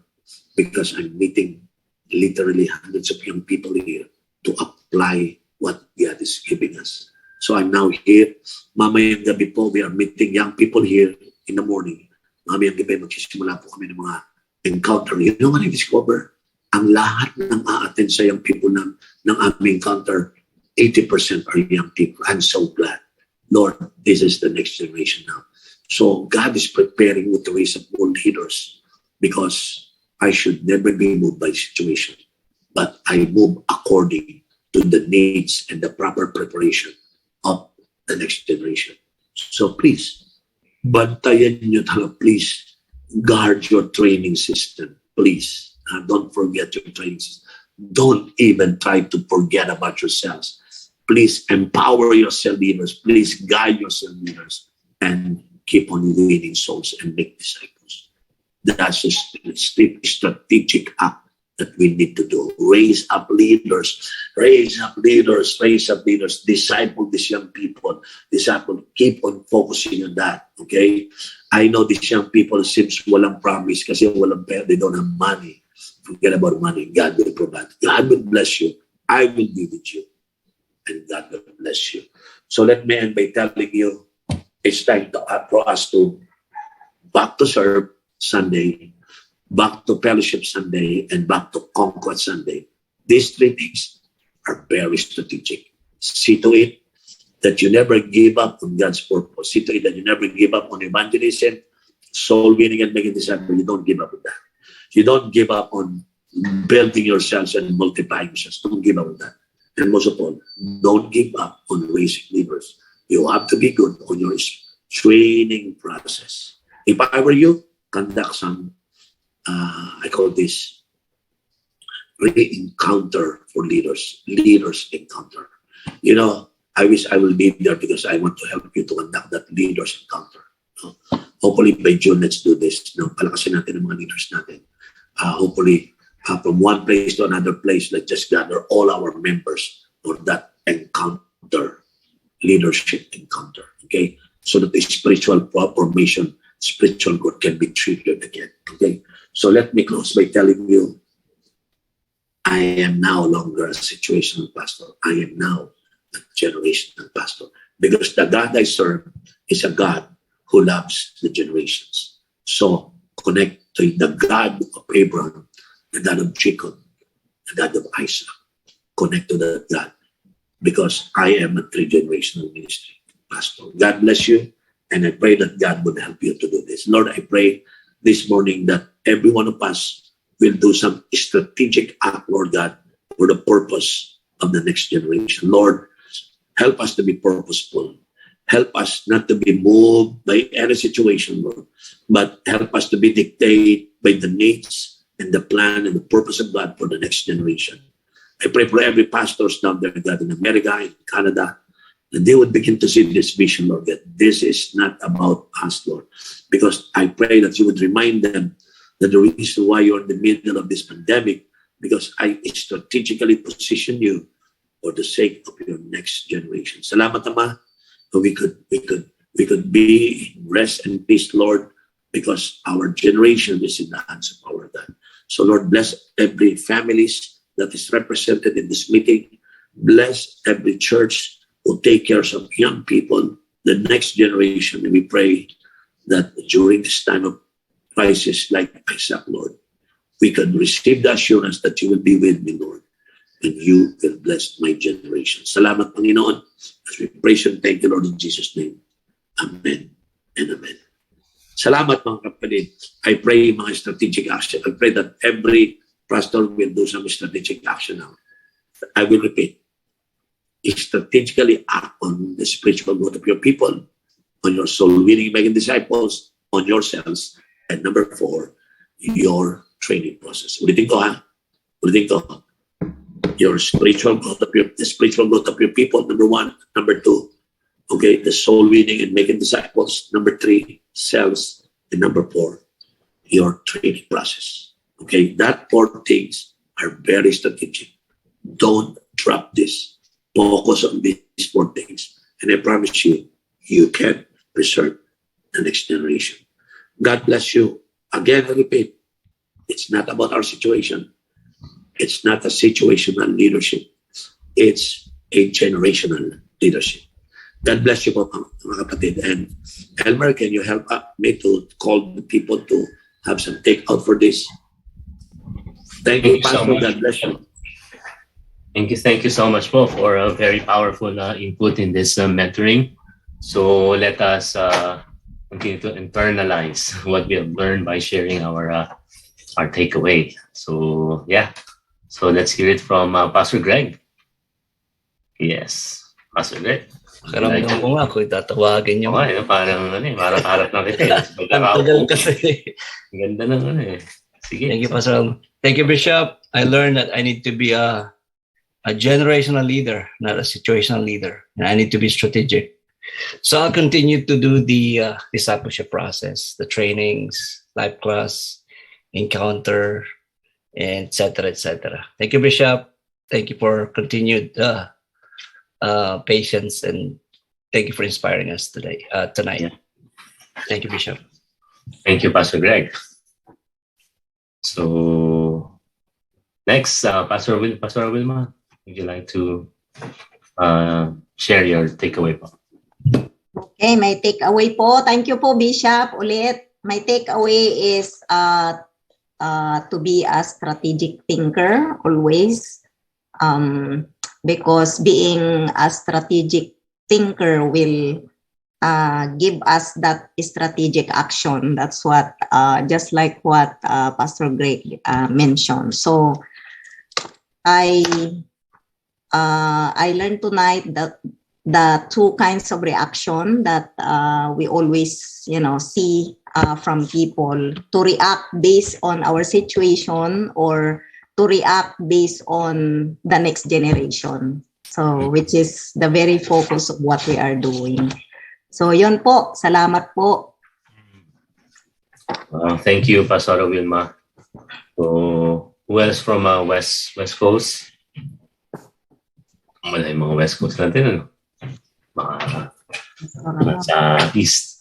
because I'm meeting literally hundreds of young people here to apply what God is giving us. So I'm now here. Mamayang gabi po, we are meeting young people here in the morning. Mamayang gabi, magsisimula po kami ng mga encounter. You know what I discover? Ang lahat ng a-attend sa young people ng aming encounter, 80% are young people. I'm so glad. Lord, this is the next generation now. So God is preparing me to raise up more leaders because I should never be moved by situation, but I move according to the needs and the proper preparation of the next generation. So please, bantayan nyo talaga, please guard your training system. Please, don't forget your training system. Don't even try to forget about yourselves. Please empower yourself leaders. Please guide yourself leaders and keep on winning souls and make disciples. That's a strategic act that we need to do. Raise up leaders, raise up leaders, raise up leaders, disciple these young people, keep on focusing on that, okay? I know these young people seems walang promise kasi walang pera, they don't have money. Forget about money, God will provide. God will bless you. I will be with you. And God will bless you. So let me end by telling you, it's time for us to back to serve Sunday, back to fellowship Sunday, and back to conquest Sunday. These 3 things, are very strategic. See to it that you never give up on God's purpose. See to it that you never give up on evangelism, soul winning, and making disciples. You don't give up on that. You don't give up on building yourselves and multiplying yourselves. Don't give up on that. And most of all, don't give up on raising leaders. You have to be good on your training process. If I were you, conduct some, I call this re-encounter for leaders. Leaders encounter. You know, I wish I will be there because I want to help you to conduct that leaders encounter. Hopefully by June, let's do this. Palakasin natin ang mga leaders natin. Hopefully, from one place to another place, let's just gather all our members for that encounter, leadership encounter. Okay, so that the spiritual formation, spiritual growth can be triggered again. Okay, so let me close by telling you, I am no longer a situational pastor. I am now a generational pastor because the God I serve is a God who loves the generations. So connect to the God of Abraham, the God of Jacob, the God of Isaac. Connect to that God because I am a 3-generational ministry pastor. God bless you, and I pray that God would help you to do this. Lord, I pray this morning that every one of us will do some strategic act, Lord God, for the purpose of the next generation. Lord, help us to be purposeful. Help us not to be moved by any situation, Lord, but help us to be dictated by the needs and the plan and the purpose of God for the next generation. I pray for every pastors down there, God, in America, in Canada, that they would begin to see this vision, Lord, that this is not about us, Lord, because I pray that you would remind them that the reason why you're in the middle of this pandemic, because I strategically position you for the sake of your next generation. Salamat, Ama. We could be in rest and peace, Lord, because our generation is in the hands of our God. So, Lord, bless every families that is represented in this meeting. Bless every church who take care of young people, the next generation. And we pray that during this time of crisis like Isaac, Lord, we can receive the assurance that you will be with me, Lord, and you will bless my generation. Salamat, Panginoon. As we praise and thank you, Lord, in Jesus' name. Amen and amen. Salamat, mga kapatid. I pray mga strategic action. I pray that every pastor will do some strategic action now. I will repeat. Strategically act on the spiritual growth of your people, on your soul winning, making disciples, on yourselves, and number 4, your training process. Ulitin ko, ha? Ulitin ko. Your spiritual growth of the spiritual growth of your people, number 1. Number 2, okay, the soul winning and making disciples. Number 3, cells. And number 4, your training process. Okay, that 4 things are very strategic. Don't drop this. Focus on these 4 things. And I promise you, you can preserve the next generation. God bless you. Again, I repeat, it's not about our situation. It's not a situational leadership. It's a generational leadership. God bless you, mga kapatid. And Elmer, can you help me to call the people to have some takeout for this? Thank you, Pastor. So God bless you. Thank you so much, po, for a very powerful input in this mentoring. So let us continue to internalize what we have learned by sharing our takeaway. So yeah, so let's hear it from Pastor Greg. Yes, Pastor Greg. Karamdam ko nga, kung tatawagin niyo. Okay, parang harap lang kita. Tagal kasi. Ganda ng Sige. Thank you, Pastor. Thank you, Bishop. I learned that I need to be a generational leader, not a situational leader. And I need to be strategic. So I'll continue to do the discipleship process, the trainings, life class, encounter, and etc., etc. Thank you, Bishop. Thank you for continued patience, and thank you for inspiring us tonight. Yeah. Thank you, Bishop. Thank you, Pastor Greg. So next, Pastor Wilma, would you like to share your takeaway po? Okay, my takeaway po. Thank you po, Bishop. Ulit, my takeaway is to be a strategic thinker always. because being a strategic thinker will give us that strategic action. That's what, just like what Pastor Greg mentioned. So I learned tonight that the two kinds of reaction that we always, see from people, to react based on our situation or to react based on the next generation. So, which is the very focus of what we are doing. So, yun po. Salamat po. Thank you, Pastor Wilma. So, who else from West Coast? Wala yung mga West Coast natin, ano? Mga sa East.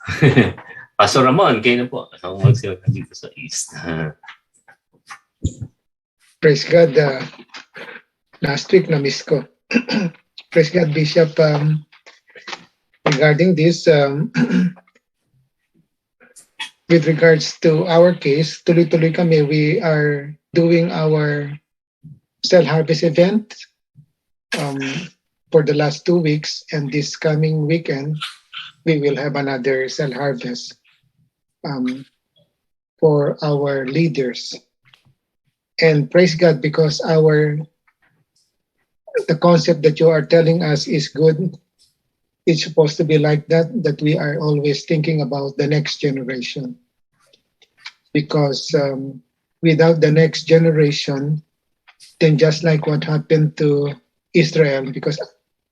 Pastor Ramon, kayo na po. Ang mag-sila dito sa East. Praise God. Last week na-miss ko. Praise God, Bishop. Regarding this, with regards to our case, tuloy-tuloy kami. We are doing our cell harvest event for the last 2 weeks, and this coming weekend, we will have another cell harvest for our leaders. And praise God, because the concept that you are telling us is good. It's supposed to be like that we are always thinking about the next generation. Because without the next generation, then just like what happened to Israel, because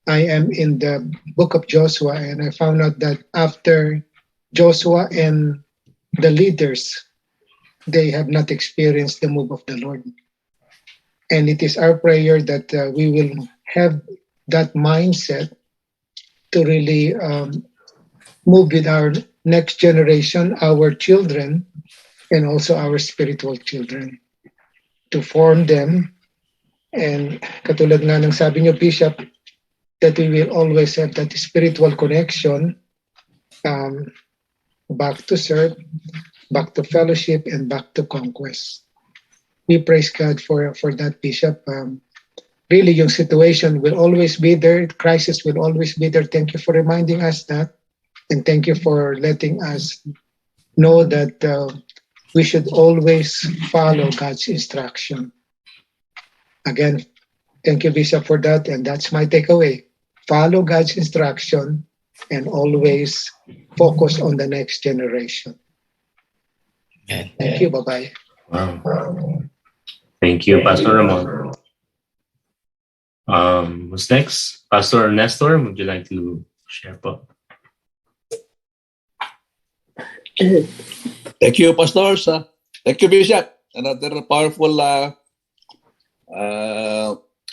I am in the book of Joshua, and I found out that after Joshua and the leaders, they have not experienced the move of the Lord. And it is our prayer that we will have that mindset to really move with our next generation, our children, and also our spiritual children, to form them. And katulad nga ng sabi niyo, Bishop, that we will always have that spiritual connection, back to serve, back to fellowship, and back to conquest. We praise God for that, Bishop. Really, yung situation will always be there. Crisis will always be there. Thank you for reminding us that. And thank you for letting us know that we should always follow God's instruction. Again, thank you, Bishop, for that. And that's my takeaway. Follow God's instruction and always focus on the next generation. Thank you. Bye-bye. Wow. Thank you, Pastor Ramon. Who's next? Pastor Nestor, would you like to share po? Thank you, pastors. Thank you, Bishop. Another powerful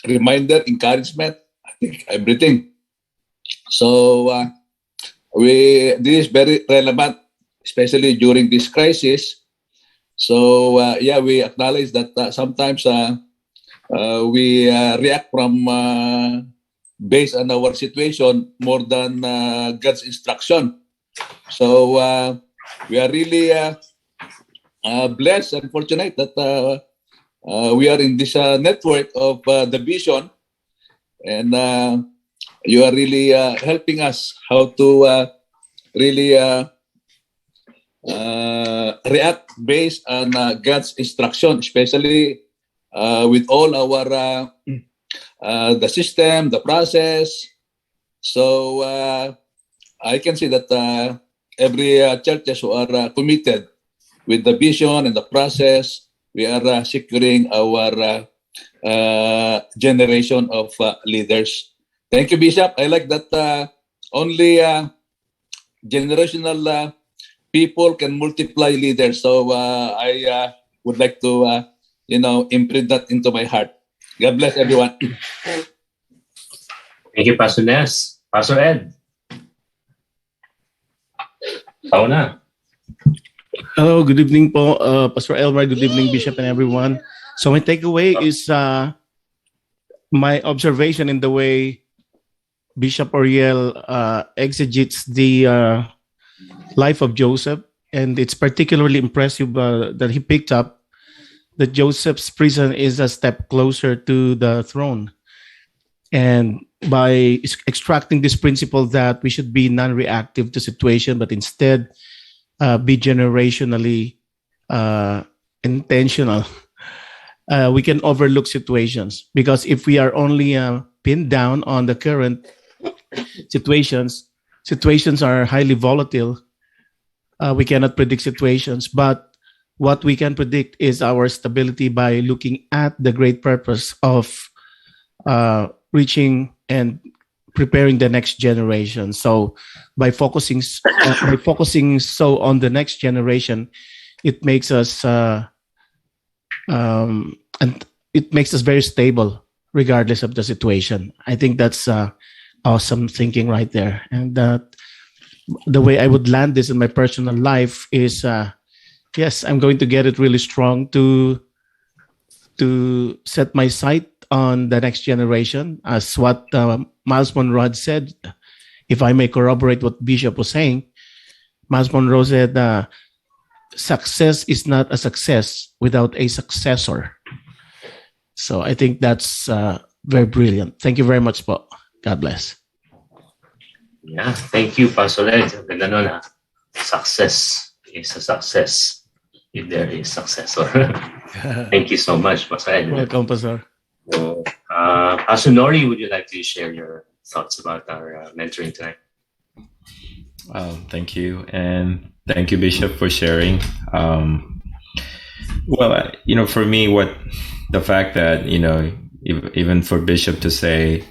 reminder, encouragement. I think everything. So this is very relevant, especially during this crisis. So we acknowledge that sometimes we react from based on our situation more than God's instruction. So we are really blessed and fortunate that we are in this network of the vision, and you are really helping us how to really react based on God's instruction, especially with all our the system, the process. So I can see that every churches who are committed with the vision and the process, we are securing our generation of leaders. Thank you, Bishop. I like that only generational people can multiply leaders. So I would like to, imprint that into my heart. God bless everyone. Thank you, Pastor Nes. Pastor Ed. Tao na. Hello, good evening po, Pastor Elmer. Good evening, Bishop, and everyone. So my takeaway is my observation in the way Bishop Oriel exegetes the life of Joseph, and it's particularly impressive that he picked up that Joseph's prison is a step closer to the throne. And by extracting this principle that we should be non-reactive to situation, but instead be generationally intentional, we can overlook situations. Because if we are only pinned down on the current situations are highly volatile. We cannot predict situations, but what we can predict is our stability by looking at the great purpose of reaching and preparing the next generation. So by focusing so on the next generation, it makes us and it makes us very stable regardless of the situation. I think that's awesome thinking right there. And the way I would land this in my personal life is, yes, I'm going to get it really strong to set my sight on the next generation, as what Miles Monroe had said. If I may corroborate what Bishop was saying, Miles Monroe said, success is not a success without a successor. So I think that's very brilliant. Thank you very much, po. God bless. Yeah, thank you, Pastor Ed. Ganda nun, ah. Success is a success if there is successor. Thank you so much, Pastor Ed. Welcome, Pastor. So, Pastor Nori, would you like to share your thoughts about our mentoring tonight? Thank you. And thank you, Bishop, for sharing. Well, for me, the fact that, even for Bishop to say,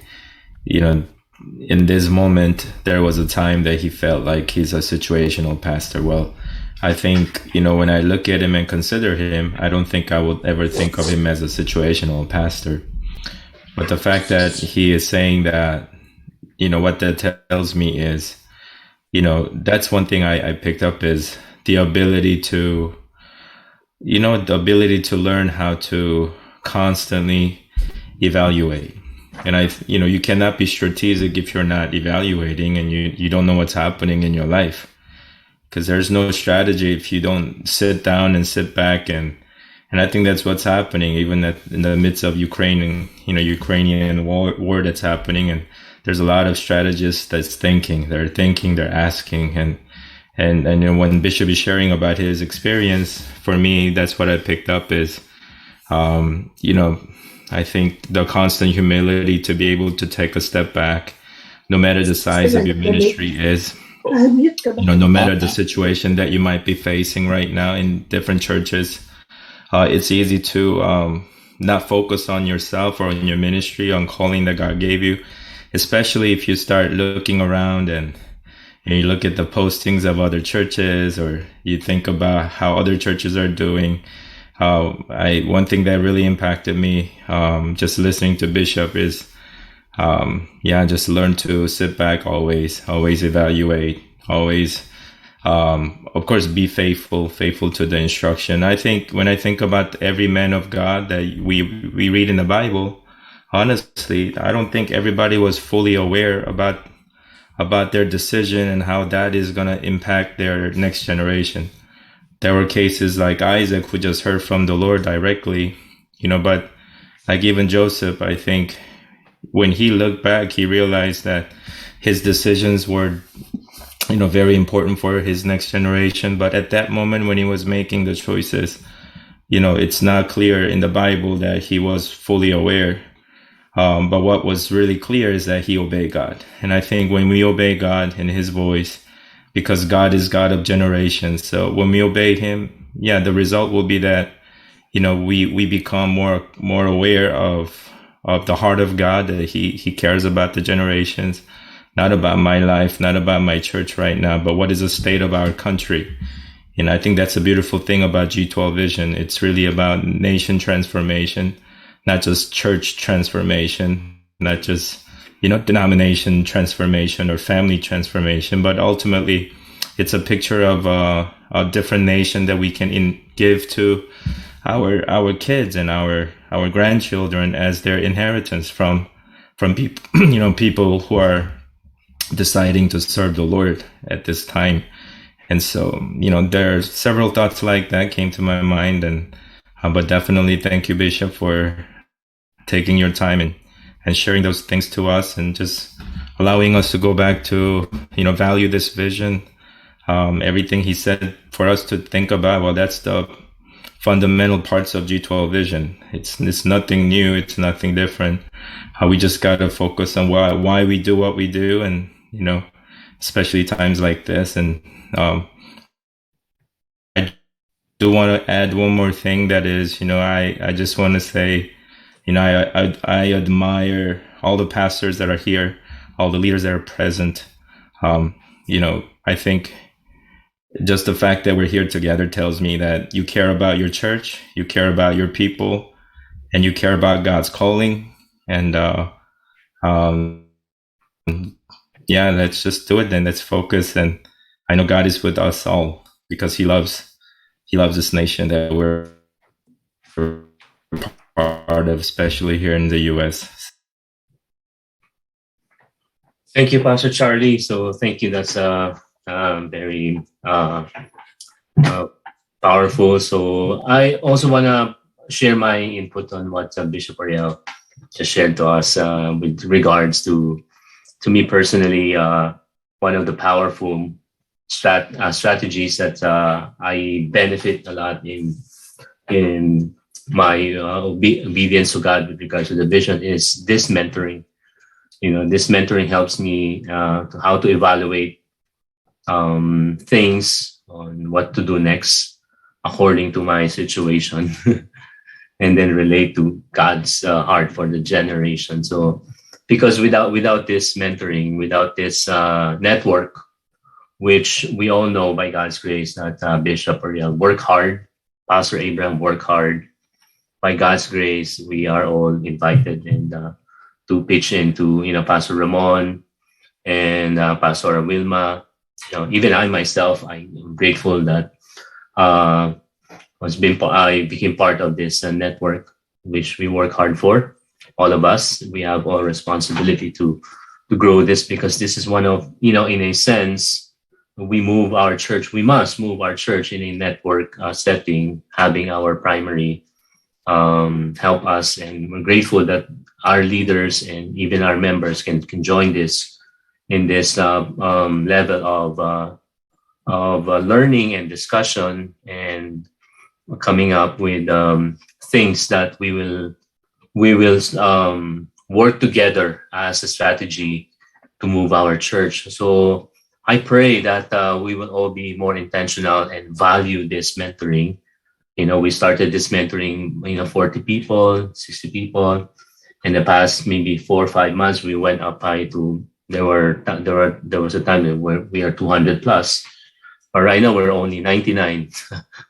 in this moment, there was a time that he felt like he's a situational pastor. Well, I think, when I look at him and consider him, I don't think I would ever think of him as a situational pastor. But the fact that he is saying that, what that tells me is, that's one thing I picked up is the ability to, learn how to constantly evaluate. And you cannot be strategic if you're not evaluating and you don't know what's happening in your life, because there's no strategy if you don't sit down and sit back. And I think that's what's happening even in the midst of Ukrainian war that's happening. And there's a lot of strategists that's thinking, they're asking. And when Bishop is sharing about his experience, for me, that's what I picked up is, I think the constant humility to be able to take a step back, no matter the size of your ministry is, no matter the situation that you might be facing right now in different churches, it's easy to not focus on yourself or on your ministry, on calling that God gave you, especially if you start looking around and you look at the postings of other churches, or you think about how other churches are doing. One thing that really impacted me, just listening to Bishop is, just learn to sit back, always evaluate, always, of course, be faithful to the instruction. I think when I think about every man of God that we read in the Bible, honestly, I don't think everybody was fully aware about their decision and how that is going to impact their next generation. There were cases like Isaac, who just heard from the Lord directly, but like even Joseph, I think when he looked back, he realized that his decisions were, very important for his next generation. But at that moment when he was making the choices, it's not clear in the Bible that he was fully aware. But what was really clear is that he obeyed God. And I think when we obey God and his voice, because God is God of generations. So when we obey him, the result will be that, we become more aware of the heart of God, that he cares about the generations, not about my life, not about my church right now, but what is the state of our country. And I think that's a beautiful thing about G12 Vision. It's really about nation transformation, not just church transformation, not just denomination transformation or family transformation, but ultimately it's a picture of a different nation that we can give to our kids and our grandchildren as their inheritance from people, people who are deciding to serve the Lord at this time. And so, there are several thoughts like that came to my mind, but definitely thank you, Bishop, for taking your time and and sharing those things to us, and just allowing us to go back to, value this vision. Everything he said for us to think about, well, that's the fundamental parts of G12 vision. It's nothing new. It's nothing different. We just got to focus on why we do what we do, and, especially times like this. And I do want to add one more thing, that is, I just want to say, I admire all the pastors that are here, all the leaders that are present. I think just the fact that we're here together tells me that you care about your church, you care about your people, and you care about God's calling. And let's just do it then. Let's focus. And I know God is with us all, because He loves this nation that we're part of, especially here in the U.S. Thank you, Pastor Charlie. So thank you. That's very powerful. So I also want to share my input on what Bishop Oriel just shared to us with regards to me personally. One of the powerful strategies that I benefit a lot in my obedience to God with regards to the vision is this mentoring. This mentoring helps me to how to evaluate things on what to do next according to my situation, and then relate to God's heart for the generation. So, because without this mentoring, without this network, which we all know by God's grace that Bishop Oriel work hard, Pastor Abraham work hard. By God's grace, we are all invited and to pitch into, Pastor Ramon and Pastor Wilma. Even I myself, I'm grateful that I became part of this network, which we work hard for. All of us, we have all responsibility to grow this, because this is one of, in a sense, we must move our church in a network setting, having our primary help us. And we're grateful that our leaders and even our members can join this in this level of learning and discussion, and coming up with things that we will work together as a strategy to move our church. So I pray that we will all be more intentional and value this mentoring. We started this mentoring, 40 people, 60 people. In the past maybe 4 or 5 months, we went up high to there was a time where we are 200 plus. But right now we're only 99.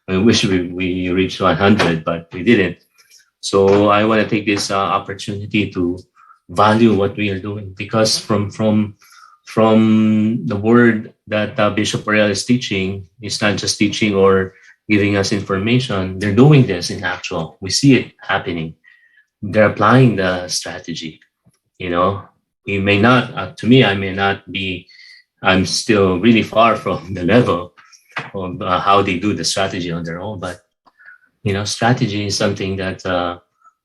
I wish we reached 100, but we didn't. So I want to take this opportunity to value what we are doing, because from the word that Bishop Oriel is teaching, it's not just teaching or giving us information. They're doing this in actual. We see it happening. They're applying the strategy. We may not, to me, I may not be, I'm still really far from the level of how they do the strategy on their own. But, strategy is something that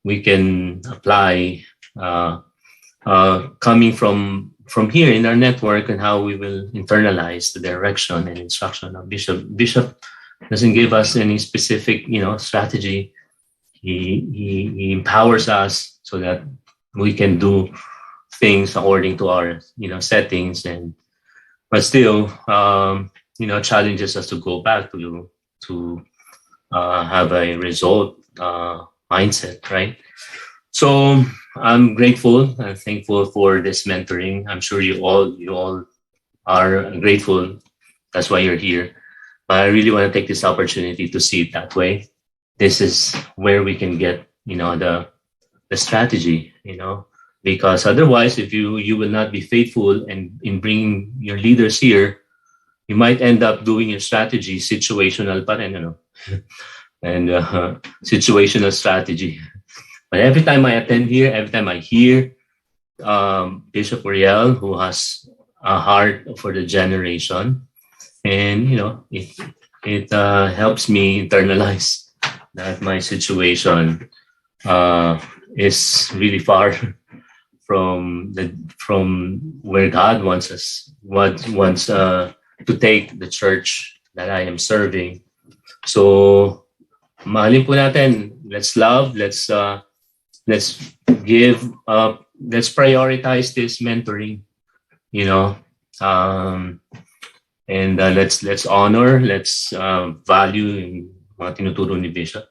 we can apply coming from here in our network, and how we will internalize the direction and instruction of Bishop. Bishop doesn't give us any specific, strategy. He empowers us so that we can do things according to our, settings, but still, challenges us to go back to have a result mindset, right? So I'm grateful and thankful for this mentoring. I'm sure you all are grateful. That's why you're here. But I really want to take this opportunity to see it that way. This is where we can get, the strategy, because otherwise, if you will not be faithful and in bringing your leaders here, you might end up doing your strategy situational pa rin, and situational strategy. But every time I attend here, every time I hear Bishop Oriel, who has a heart for the generation, and it helps me internalize that my situation is really far from where God wants us, wants to take the church that I am serving. So mahalin po natin. Let's love. Let's give. Let's prioritize this mentoring. And let's honor. Let's value yung mga tinuturo ni Bishop.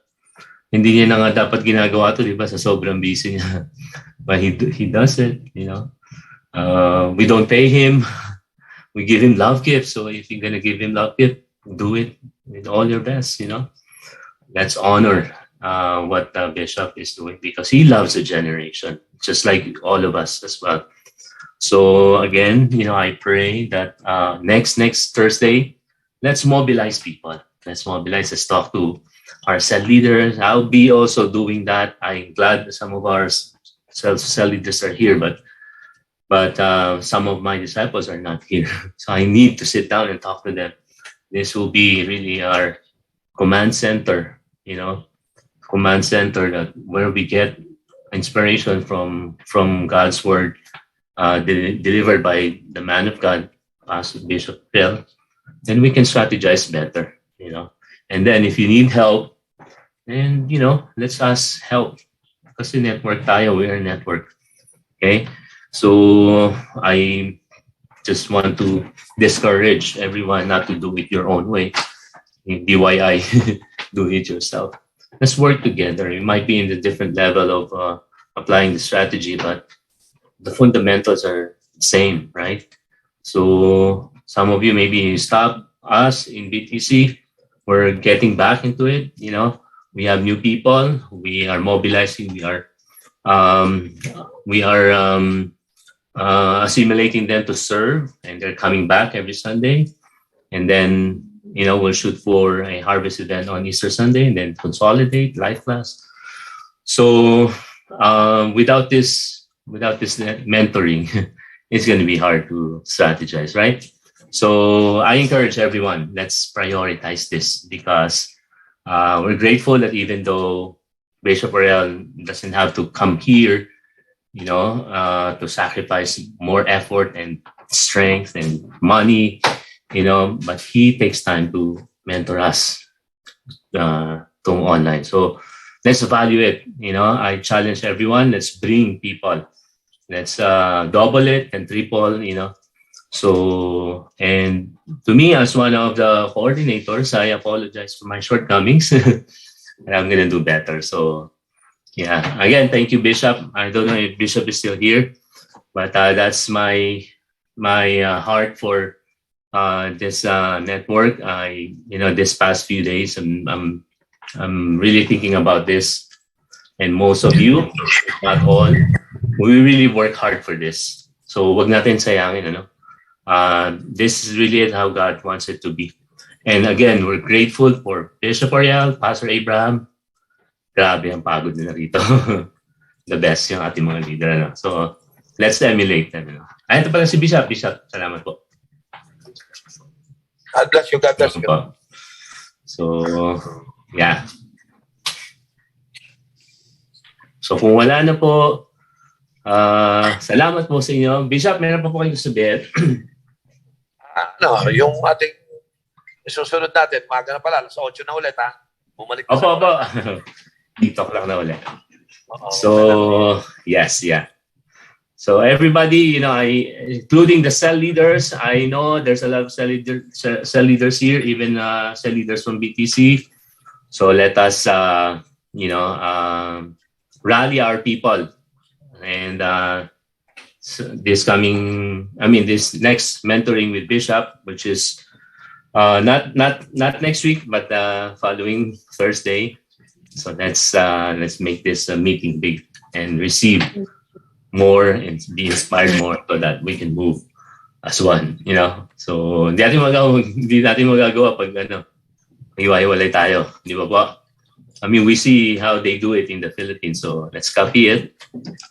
Hindi niya na nga dapat ginagawa to, di ba? Sa sobrang busy niya. But he does it, we don't pay him. We give him love gifts. So if you're going to give him love gift, do it with all your best, Let's honor what Bishop is doing because he loves the generation, just like all of us as well. So again, I pray that next Thursday, let's mobilize people. Let's talk to our cell leaders. I'll be also doing that. I'm glad that some of our cell leaders are here, but some of my disciples are not here. So I need to sit down and talk to them. This will be really our command center, command center that where we get inspiration from God's word, delivered by the man of God, Pastor Bishop Phil. Then we can strategize better, And then if you need help, then, let's ask help. Kasi network tayo, we are a network. Okay? So I just want to discourage everyone not to do it your own way. DIY, do it yourself. Let's work together. It might be in the different level of applying the strategy, but the fundamentals are the same, right? So some of you maybe stop us in BTC. We're getting back into it. We have new people. We are mobilizing. We are assimilating them to serve, and they're coming back every Sunday. And then we'll shoot for a harvest event on Easter Sunday, and then consolidate life class. So without this mentoring, it's going to be hard to strategize, right? So I encourage everyone, let's prioritize this because we're grateful that even though Bishop Oriel doesn't have to come here, to sacrifice more effort and strength and money, but he takes time to mentor us to online. So let's value it. I challenge everyone, let's bring people. Let's double it and triple, So, and to me, as one of the coordinators, I apologize for my shortcomings. And I'm going to do better. So, yeah. Again, thank you, Bishop. I don't know if Bishop is still here, but that's my heart for this network. This past few days, I'm really thinking about this, and most of you, if not all, we really work hard for this. So, wag natin sayangin, this is really how God wants it to be. And again, we're grateful for Bishop Oriel, Pastor Abraham. Grabe ang pagod nila rito. The best yung ating mga leader. So, let's emulate them. Ito pala si Bishop. Bishop, salamat po. God bless you. God bless you. So, yeah. So, kung wala na po, salamat po sa inyo. Bishop, meron pa po kayong sabihin? Yung ating susunod natin, maga na pala, alas 8 na ulit, ha? Bumalik na. Opo. TikTok lang na ulit. So, yes, yeah. So everybody, including the cell leaders, I know there's a lot of cell leaders here, even cell leaders from BTC. So let us, rally our people. And this next mentoring with Bishop, which is not next week, but following Thursday. So let's make this meeting big and receive more and be inspired more so that we can move as one, So hindi natin magagawa pag hiwa-hiwalay tayo, di ba po? I mean, we see how they do it in the Philippines, so let's copy it.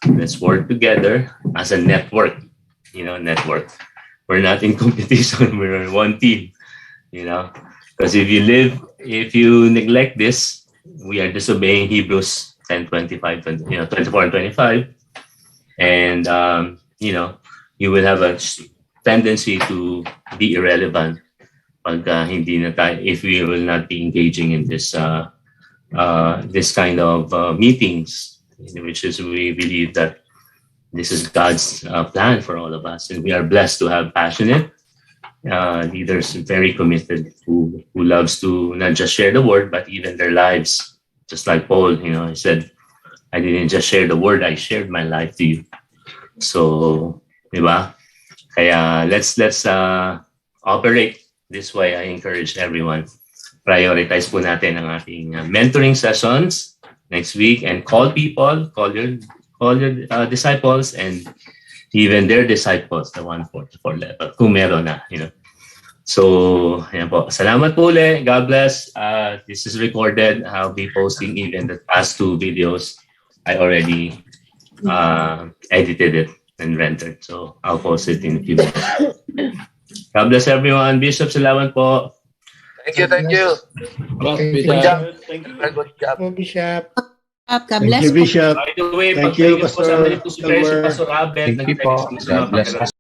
Let's work together as a network, network. We're not in competition, we're one team, Because if you neglect this, we are disobeying Hebrews 10:25, 24 and 25. And, you will have a tendency to be irrelevant pag hindi na tayo, if we will not be engaging in this this kind of meetings, which is we believe that this is God's plan for all of us, and we are blessed to have passionate leaders, very committed, who loves to not just share the word but even their lives. Just like Paul, he said, "I didn't just share the word; I shared my life to you." So, diba? Kaya let's operate this way. I encourage everyone. Prioritize po natin ang ating mentoring sessions next week and call people, call your disciples and even their disciples, the 144 level, kung meron na, So, ayan po. Salamat po ulit. God bless. This is recorded. I'll be posting even the past 2 videos. I already edited it and rendered. So, I'll post it in a few minutes. God bless everyone. Bishop, salamat po. Thank you. Thank you. Good job. Thank you. Very good job. Bishop. God Thank bless you, po. Bishop. By the way, Thank pag-pray you, niyo po sa Pastor amin po si Elmer. Pastor Abel. Thank you po. Nag-text God bless.